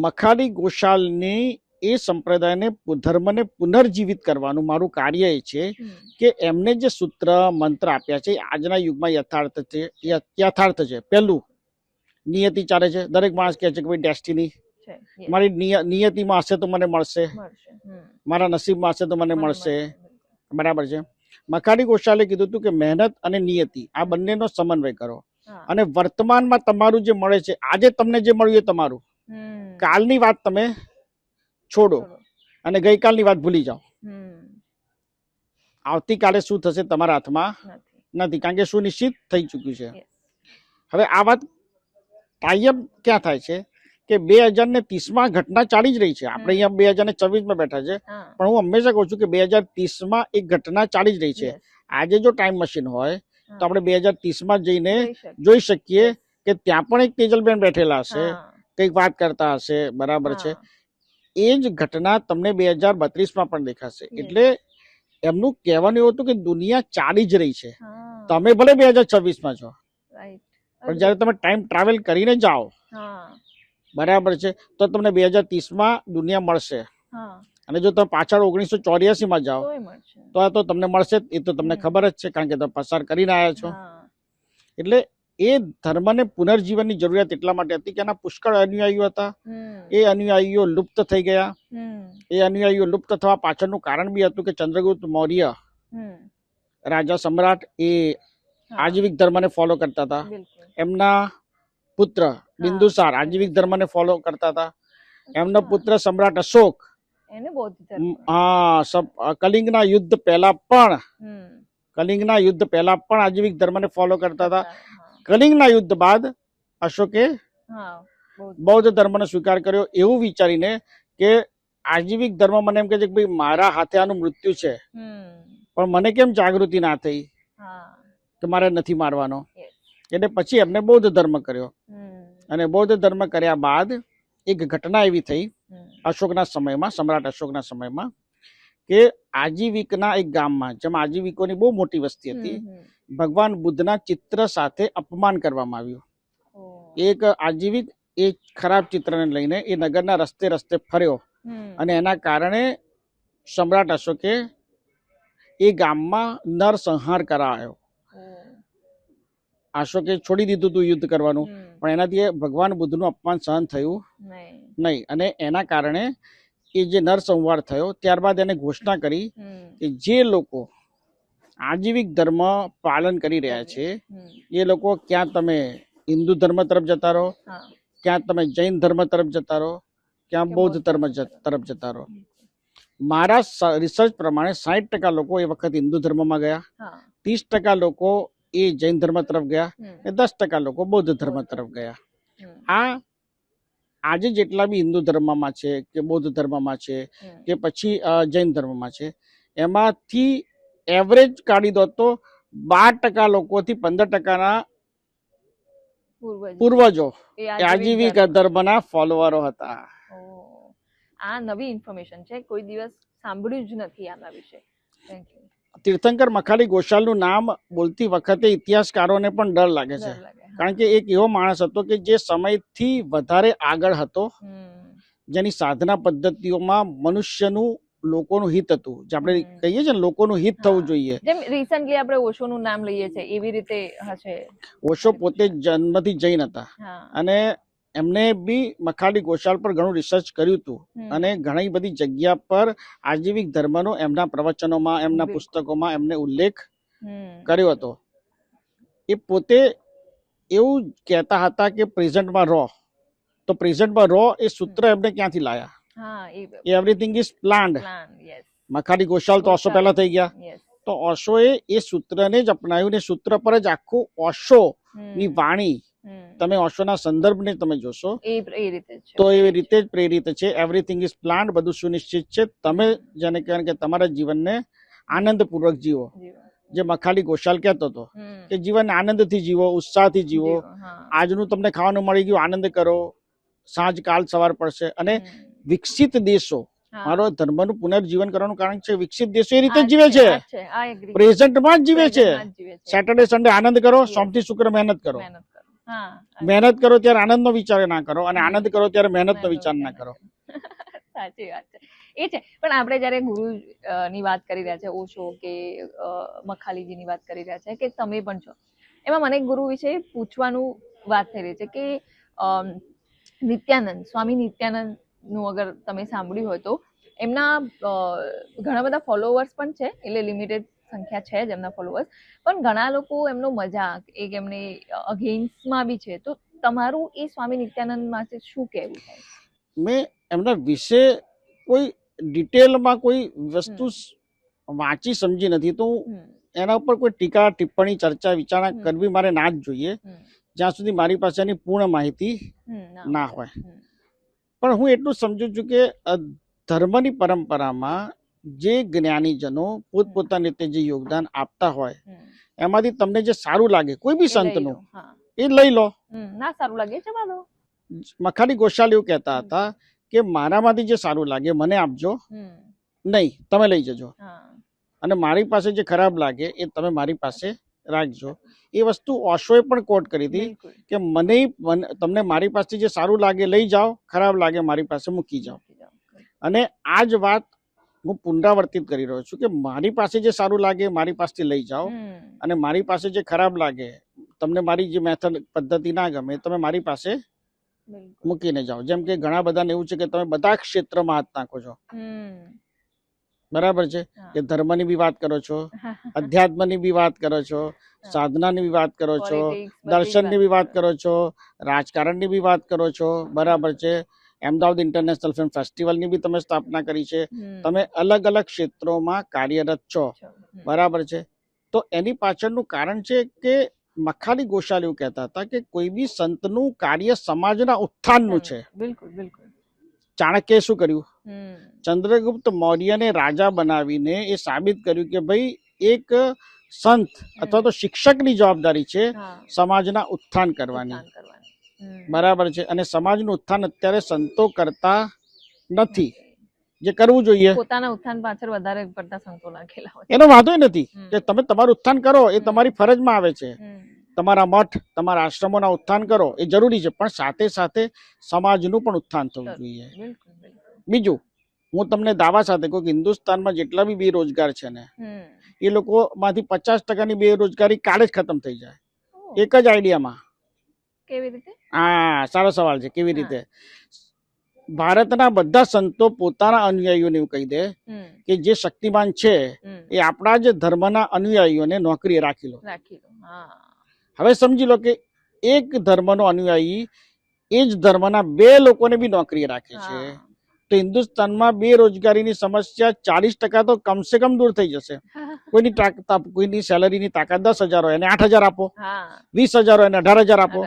મખાલી ગોશાલની એ સંપ્રદાયને ધર્મને પુનર્જીવિત કરવાનું મારું કાર્ય એ છે કે એમને જે સૂત્ર મંત્ર આપ્યા છે આજના યુગમાં યથાર્થ છે. પહેલું, નિયતિ ચાલે છે. દરેક માણસ કહે છે કે ભાઈ ડેસ્ટિની મારી નિયતિમાં હશે તો મને મળશે, મારા નસીબમાં હશે તો મને મળશે. બરાબર છે. મખાલી ગોશાલે કીધું હતું કે મહેનત અને નિયતિ આ બંનેનો સમન્વય કરો અને વર્તમાનમાં તમારું જે મળે છે, આજે તમને જે મળ્યું એ તમારું. કાલની વાત તમે છોડો અને ગઈકાલની વાત ભૂલી જાઓ. આવતીકાલે શું થશે તમારા હાથમાં નથી, કારણ કે શું નિશ્ચિત થઈ ચૂક્યું છે. હવે આ વાત કાયમ ક્યાં થાય છે કે 2030માં ઘટના ચાલી જ રહી છે. આપણે અહીંયા 2024માં બેઠા છે, પણ હું હંમેશા કહું છું કે 2030માં એક ઘટના ચાલી જ રહી છે. આજે જો ટાઈમ મશીન હોય તો આપણે 2030માં જઈને જોઈ શકીએ કે ત્યાં પણ એક તેજલબેન બેઠેલા હશે, કંઈક વાત કરતા હશે. બરાબર છે. એ જ ઘટના તમને 2032માં પણ દેખાશે. એટલે એમનું કહેવાનું એવું હતું કે દુનિયા ચાલી જ રહી છે. તમે ભલે 2026માં છો, પણ જયારે તમે ટાઈમ ટ્રાવેલ કરીને જાઓ, બરાબર છે, તો તમને 2030માં દુનિયા મળશે. અને જો તમે પાછળ 1984માં જાઓ તો તમને મળશે. એ તો તમને ખબર જ છે, કારણ કે તમે પસાર કરીને આવ્યા છો. એટલે એ ધર્મને પુનર્જીવનની જરૂરિયાત એટલા માટે હતી કે એના પુષ્કળ અનુયાયીઓ હતા. એ અનુયાયીઓ લુપ્ત થઈ ગયા. એ અનુયાયીઓ લુપ્ત થવા પાછળનું કારણ બી હતું કે ચંદ્રગુપ્ત મૌર્ય રાજા સમ્રાટ એ આજીવિક ધર્મને ફોલો કરતા હતા. બિલકુલ. એમના પુત્ર બિંદુસાર આજીવિક ધર્મને ફોલો કરતા હતા. એમનો પુત્ર સમ્રાટ અશોક એને બૌદ્ધ ધર્મ. કલિંગના યુદ્ધ પહેલા પણ હમ. આજીવિક ધર્મને ફોલો કરતા હતા. હા. કલિંગના યુદ્ધ બાદ અશોકે હા, બૌદ્ધ ધર્મનો સ્વીકાર કર્યો, એવું વિચારીને કે આજીવિક ધર્મ મને એમ કહે છે કે ભાઈ મારા હાથે આનું મૃત્યુ છે, પણ મને કેમ જાગૃતિ ના થઈ હા. કે મારે નથી મારવાનો. Yes. એટલે પછી એમને બૌદ્ધ ધર્મ કર્યો. હમ. અને બૌદ્ધ ધર્મ કર્યા બાદ એક ઘટના એવી થઈ હમ. અશોકના સમયમાં, સમ્રાટ અશોકના સમયમાં, કે આજીવિકના એક ગામમાં, જેમાં આજીવિકોની બહુ મોટી વસ્તી હતી, ભગવાન બુદ્ધના ચિત્ર સાથે અપમાન કરવામાં આવ્યું. એક આજીવિક એ ખરાબ ચિત્રને લઈને એ નગરના રસ્તે રસ્તે ફર્યો અને એના કારણે સમ્રાટ અશોકે એ ગામમાં નરસંહાર કરાયો. અશોકે છોડી દીધું હતું યુદ્ધ કરવાનું, પણ એનાથી ભગવાન બુદ્ધનું અપમાન સહન થયું નહીં. અને એના કારણે એ જે નરસંહાર થયો, ત્યારબાદ એને ઘોષણા કરી કે જે લોકો આજીવિક ધર્મ પાલન કરી રહ્યા છે એ લોકો ક્યાં તમે હિન્દુ ધર્મ તરફ જતા રહો, ક્યાં તમે જૈન ધર્મ તરફ જતા રહો, ક્યાં બૌદ્ધ ધર્મ તરફ જતા રહો. મારા રિસર્ચ પ્રમાણે 60% લોકો એ વખત હિન્દુ ધર્મમાં ગયા, 30% લોકો એ જૈન ધર્મ તરફ ગયા, અને 10% લોકો બૌદ્ધ ધર્મ તરફ ગયા. આ આજે જેટલા બી હિન્દુ ધર્મમાં છે કે બૌદ્ધ ધર્મમાં છે કે પછી જૈન ધર્મમાં છે, એમાંથી એવરેજ કાઢી દો તો 12% લોકોથી 15%ના પૂર્વજો આજીવિક ધર્મના ફોલોવરો હતા. આ નવી ઇન્ફોર્મેશન છે, કોઈ દિવસ સાંભળ્યું જ નથી આના વિશે. Thank you. તીર્થંકર મખાલી ગોશાલનું નામ બોલતી વખતે ઇતિહાસકારોને પણ ડર લાગે છે, કારણ કે એક એવો માણસ હતો કે જે સમયથી વધારે આગળ હતો, જેની સાધના પદ્ધતિઓમાં મનુષ્યનું, લોકોનું હિત હતું. જે આપણે કહીએ છીએ ને, લોકોનું હિત થવું જોઈએ. જેમ રિસન્ટલી આપણે ઓશોનું નામ લઈએ છીએ એવી રીતે હશે. ઓશો પોતે જન્મથી જૈન હતા અને એમને બી મખાલી ગોશાલ પર ઘણું રિસર્ચ કર્યું હતું અને ઘણી બધી જગ્યા પર આજીવિક ધર્મનો એમના પ્રવચનોમાં, એમના પુસ્તકોમાં એમને ઉલ્લેખ કર્યો હતો. એ પોતે એવું કહેતા હતા કે પ્રેઝન્ટમાં રહો, તો પ્રેઝન્ટમાં રહો એ સૂત્ર એમને ક્યાંથી લાયા? Everything is planned. Makkhali Goshal તો ઓશો પહેલા થઈ ગયા, તો ઓશોએ એ સૂત્રને જ અપનાવ્યું ને સૂત્ર પર જ આખું ઓશો ની વાણી, તમે ઓશોના સંદર્ભને તમે જોશો તો એવી રીતે જ પ્રેરિત છે. એવરીથિંગ ઇઝ પ્લાન્ડ, બધું સુનિશ્ચિત છે. તમે જેને કહેવાય કે તમારા જીવનને આનંદપૂર્વક જીવો. જે મખાલી ગોશાલ કહેતો હતો કે જીવન આનંદથી જીવો, ઉત્સાહથી જીવો. આજનું તમને ખાવાનું મળી ગયું, આનંદ કરો, સાંજ કાલ સવાર પડશે. અને વિકસિત દેશો, મારો ધર્મનું પુનર્જીવન કરવાનું કારણ છે, વિકસિત દેશો એ રીતે જીવે છે, પ્રેઝન્ટમાં જ જીવે છે. સેટરડે સન્ડે આનંદ કરો, સોમથી શુક્ર મહેનત કરો. મહેનત કરો ત્યારે આનંદનો વિચાર ના કરો, અને આનંદ કરો ત્યારે મહેનતનો વિચાર ના કરો. સાચી વાત છે, એ છે. પણ આપણે જયારે ગુરુ ની વાત કરી રહ્યા છે, ઓશો કે મખાલીજી ની વાત કરી રહ્યા છે, કે તમે પણ છો, એમાં મને ગુરુ વિશે પૂછવાનું વાત થઈ રહી છે કે નિત્યાનંદ, સ્વામી નિત્યાનંદ નું અગર તમે સાંભળ્યું હોય તો એમના ઘણા બધા ફોલોવર્સ પણ છે, એટલે લિમિટેડ સંખ્યા છે જ એમના ફોલોવર્સ, પણ ઘણા લોકો એમનો મજાક, એક એમને અગેન્સ્ટમાં બી છે. તો તમારું એ સ્વામી નિત્યાનંદ માટે શું કહેવું થાય? મેં એમના વિશે કોઈ ડિટેલમાં કોઈ વસ્તુ વાંચી સમજી નથી, તો એના ઉપર કોઈ ટીકા, ટિપ્પણી, ચર્ચા, વિચારણા કરવી મારે ના જ જોઈએ, જ્યાં સુધી મારી પાસે એની પૂર્ણ માહિતી ના હોય. પણ હું એટલું સમજુ છું કે ધર્મની પરંપરામાં જે જ્ઞાનીજનો પોતપોતાની રીતે જે યોગદાન આપતા હોય, એમાંથી તમને જે સારું લાગે કોઈ બી સંતનું, એ લઈ લો. ના સારું લાગે જવા દો. મખાલી ગોશાલ એવું કહેતા હતા કે મારામાંથી જે સારું લાગે મને આપજો, નહીં તમે લઈ જજો, અને મારી પાસે જે ખરાબ લાગે એ તમે મારી પાસે રાખજો. એ વસ્તુ ઓશોએ પણ કોટ કરી હતી કે તમને મારી પાસે જે સારું લાગે લઈ જાઓ, ખરાબ લાગે મારી પાસે મૂકી જાઓ. અને આ જ વાત હું પુનરાવર્તિત કરી રહ્યો છું કે મારી પાસે જે સારું લાગે મારી પાસેથી લઈ જાઓ, અને મારી પાસે જે ખરાબ લાગે, તમને મારી જે મેથડ પદ્ધતિ ના ગમે, તમે મારી પાસે મૂકીને જાઓ. જેમ કે ઘણા બધાને એવું છે કે તમે બધા ક્ષેત્રમાં હાથ નાખો છો, બરાબર છે, કે ધર્મની બી વાત કરો છો, અધ્યાત્મની બી વાત કરો છો, સાધનાની બી વાત કરો છો, દર્શનની બી વાત કરો છો, રાજકારણની બી વાત કરો છો, બરાબર છે. અમદાવાદ ઇન્ટરનેશનલ ફિલ્મ ફેસ્ટિવલની બી તમે સ્થાપના કરી છે. તમે અલગ અલગ ક્ષેત્રોમાં કાર્યરત છો, બરાબર છે. તો એની પાછળનું કારણ છે કે મખાલી ગોશાલ એવું કહેતા હતા કે કોઈ બી સંતનું કાર્ય સમાજના ઉત્થાનનું છે. બિલકુલ બિલકુલ. ચાણક્યએ શું કર્યું? ચંદ્રગુપ્ત મૌર્યને રાજા બનાવીને એ સાબિત કર્યું કે ભાઈ એક સંત અથવા તો શિક્ષકની જવાબદારી છે સમાજના ઉત્થાન કરવાની, બરાબર છે. અને સમાજનું ઉત્થાન અત્યારે સંતો કરતા નથી, જે કરવું જોઈએ. પોતાના ઉત્થાન પાછળ વધારે પડતા સંતો લાગેલા હોય. એનો વાંધો નથી કે તમે તમારું ઉત્થાન કરો, એ તમારી ફરજમાં આવે છે. તમારા મઠ, તમારા આશ્રમોના ઉત્થાન કરો એ જરૂરી છે, પણ સાથે સાથે સમાજનું પણ ઉત્થાન થવું જોઈએ. બીજું, હું તમને દાવા સાથે કહું કે હિન્દુસ્તાનમાં જેટલા બી બેરોજગાર છે ને, એ લોકો માંથી 50% બેરોજગારી કાલે જ ખતમ થઈ જાય, એક જ આઈડિયામાં. કેવી રીતે? હા, સારો સવાલ છે. કેવી રીતે? ભારતના બધા સંતો પોતાના અનુયાયીઓને એવું કહી દે કે જે શક્તિમાન છે એ આપણા જ ધર્મના અનુયાયીઓને નોકરીએ રાખી લો. હવે સમજી લો કે એક ધર્મનો અનુયાયી એ જ ધર્મના 2 લોકોને બી નોકરીએ રાખે છે, તો હિન્દુસ્તાનમાં બેરોજગારીની સમસ્યા 40% તો કમસે કમ દૂર થઈ જશે. કોઈની સેલરીની તાકાત 10,000 હોય એને 8,000 આપો, 20,000 હોય એને 18,000 આપો,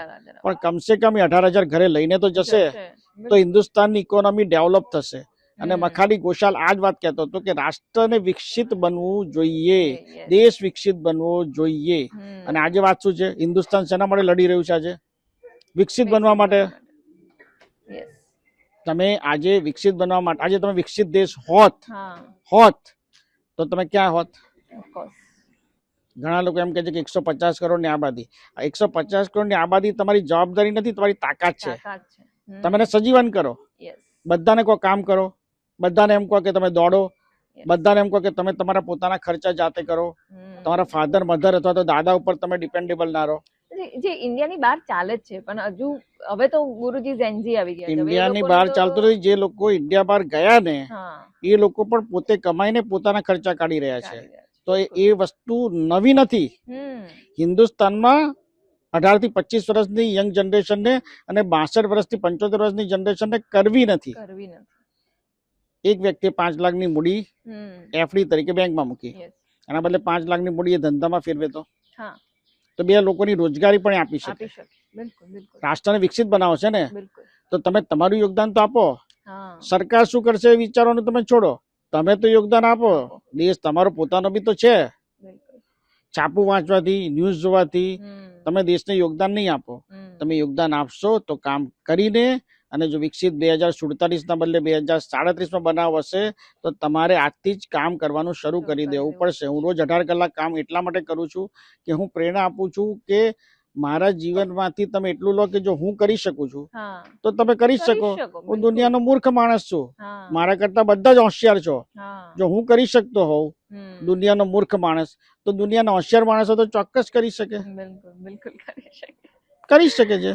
પણ કમસે કમ એ 18,000 ઘરે લઈને તો જશે, તો હિન્દુસ્તાનની ઇકોનોમી ડેવલપ થશે. અને મખાલી ગોશાલ આ જ વાત કહેતો હતો કે રાષ્ટ્રને વિકસિત બનવું જોઈએ, દેશ વિકસિત બનવો જોઈએ. અને આજે વાત શું છે? હિન્દુસ્તાન શેના માટે લડી રહ્યું છે? આજે વિકસિત બનવા માટે. તમે આજે વિકસિત બનવા માટે, આજે તમે વિકસિત દેશ હોત તો તમે ક્યાં હોત? ઘણા લોકો એમ કહે છે કે 150 કરોડની આબાદી. 150 કરોડની આબાદી તમારી જવાબદારી નથી, તમારી તાકાત છે. તમે એને સજીવન કરો, બધાને કોઈ કામ કરો, બધાને એમ કહો કે તમે દોડો, બધાને એમ કહો કે તમે તમારા પોતાના ખર્ચા જાતે કરો, તમારા ફાધર મધર અથવા તો દાદા ઉપર તમે ડિપેન્ડેબલ ના રહો. જે ઇન્ડિયાની બહાર ચાલે જ છે, પણ હજુ હવે તો ગુરુજી ઝેન્ઝી આવી ગયા છે. ઇન્ડિયાની બહાર ચાલતું નથી. જે લોકો ઇન્ડિયા બહાર ગયા ને એ લોકો પણ પોતે કમાઈને પોતાના ખર્ચા કાઢી રહ્યા છે. તો એ વસ્તુ નવી નથી. હિન્દુસ્તાનમાં 18 થી 25 વર્ષની યંગ જનરેશનને અને 62 વર્ષથી 75 વર્ષની જનરેશનને કરવી નથી. એક વ્યક્તિ 5 લાખની મૂડી એફડી તરીકે બેંકમાં મૂકી, એના બદલે 5 લાખની મૂડી એ ધંધામાં ફેરવે તો 2 લોકોની રોજગારી પણ આપી શકે. રાષ્ટ્રને વિકસિત બનાવો છે ને, તો તમે તમારું યોગદાન તો આપો. સરકાર શું કરશે એ વિચારવાનું તમે છોડો, તમે તો યોગદાન આપો. દેશ તમારો પોતાનો બી તો છે. છાપું વાંચવાથી, ન્યૂઝ જોવાથી તમે દેશને યોગદાન નહીં આપો. તમે યોગદાન આપશો તો કામ કરીને, અને જો વિકસિત 2047 ના બદલે 2037માં બનાવ હશે તો તમારે આજથી જ કામ કરવાનું શરૂ કરી દેવું પડશે. હું રોજ 18 કલાક કામ એટલા માટે કરું છું કે હું પ્રેરણા આપું છું કે મારા જીવનમાંથી તમે એટલું લો કે જો હું કરી શકું છું તો તમે કરી શકો. હું દુનિયાનો મૂર્ખ માણસ છું, મારા કરતા બધા જ હોશિયાર છો. જો હું કરી શકતો હોઉં, દુનિયાનો મૂર્ખ માણસ, તો દુનિયાના હોશિયાર માણસો તો ચોક્કસ કરી શકે. કરી શકે છે.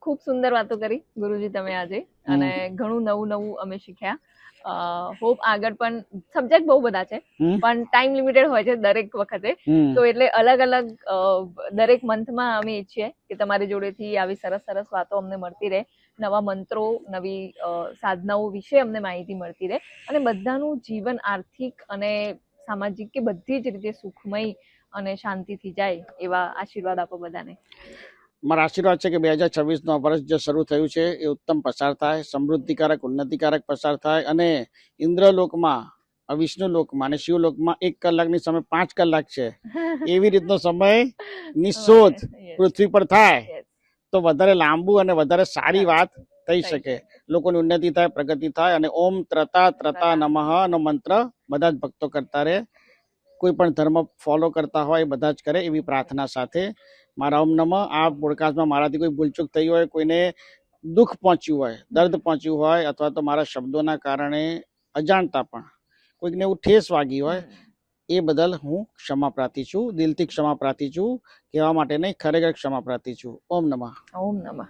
ખૂબ સુંદર વાતો કરી ગુરુજી તમે આજે, અને ઘણું નવું નવું અમે શીખ્યા. હોપ આગળ પણ સબ્જેક્ટ બહુ બધા છે, પણ ટાઈમ લિમિટેડ હોય છે દરેક વખતે, તો એટલે અલગ અલગ દરેક મંથમાં અમે ઈચ્છીએ કે તમારી જોડેથી આવી સરસ સરસ વાતો અમને મળતી રહે, નવા મંત્રો, નવી સાધનાઓ વિશે અમને માહિતી મળતી રહે, અને બધાનું જીવન આર્થિક અને સામાજિક કે બધી જ રીતે સુખમય અને શાંતિથી જાય એવા આશીર્વાદ આપો બધાને. મારા આશીર્વાદ છે કે 2026નું વર્ષ જે શરૂ થયું છે એ ઉત્તમ પસાર થાય, સમૃદ્ધિકારક, ઉન્નતિકારક પસાર થાય, અને ઇન્દ્રલોકમાં, વિષ્ણુલોકમાં અને શિવલોકમાં 1 કલાકની સમય 5 કલાક છે એવી રીતનો સમય નિશોધ પૃથ્વી પર થાય તો વધારે લાંબુ અને વધારે સારી વાત થઈ શકે, લોકોની ઉન્નતિ થાય, પ્રગતિ થાય. અને ઓમ ત્રતા ત્રતા નમઃ નો મંત્ર બધા જ ભક્તો કરતા રહે, કોઈ પણ ધર્મ ફોલો કરતા હોય બધા જ કરે એવી પ્રાર્થના સાથે મારા ઓમ નમઃ. આ પોડકાસ્ટમાં મારાથી કોઈ ભૂલચૂક થઈ હોય, કોઈને દુઃખ પહોંચ્યું હોય, દર્દ પહોંચ્યું હોય, અથવા તો મારા શબ્દોના કારણે અજાણતા પણ કોઈકને એવું ઠેસ વાગી હોય, એ બદલ હું ક્ષમા પ્રાર્થી છું, દિલથી ક્ષમા પ્રાર્થી છું. કહેવા માટે નહીં, ખરેખર ક્ષમા પ્રાર્થી છું. ઓમ નમઃ. ઓમ નમઃ.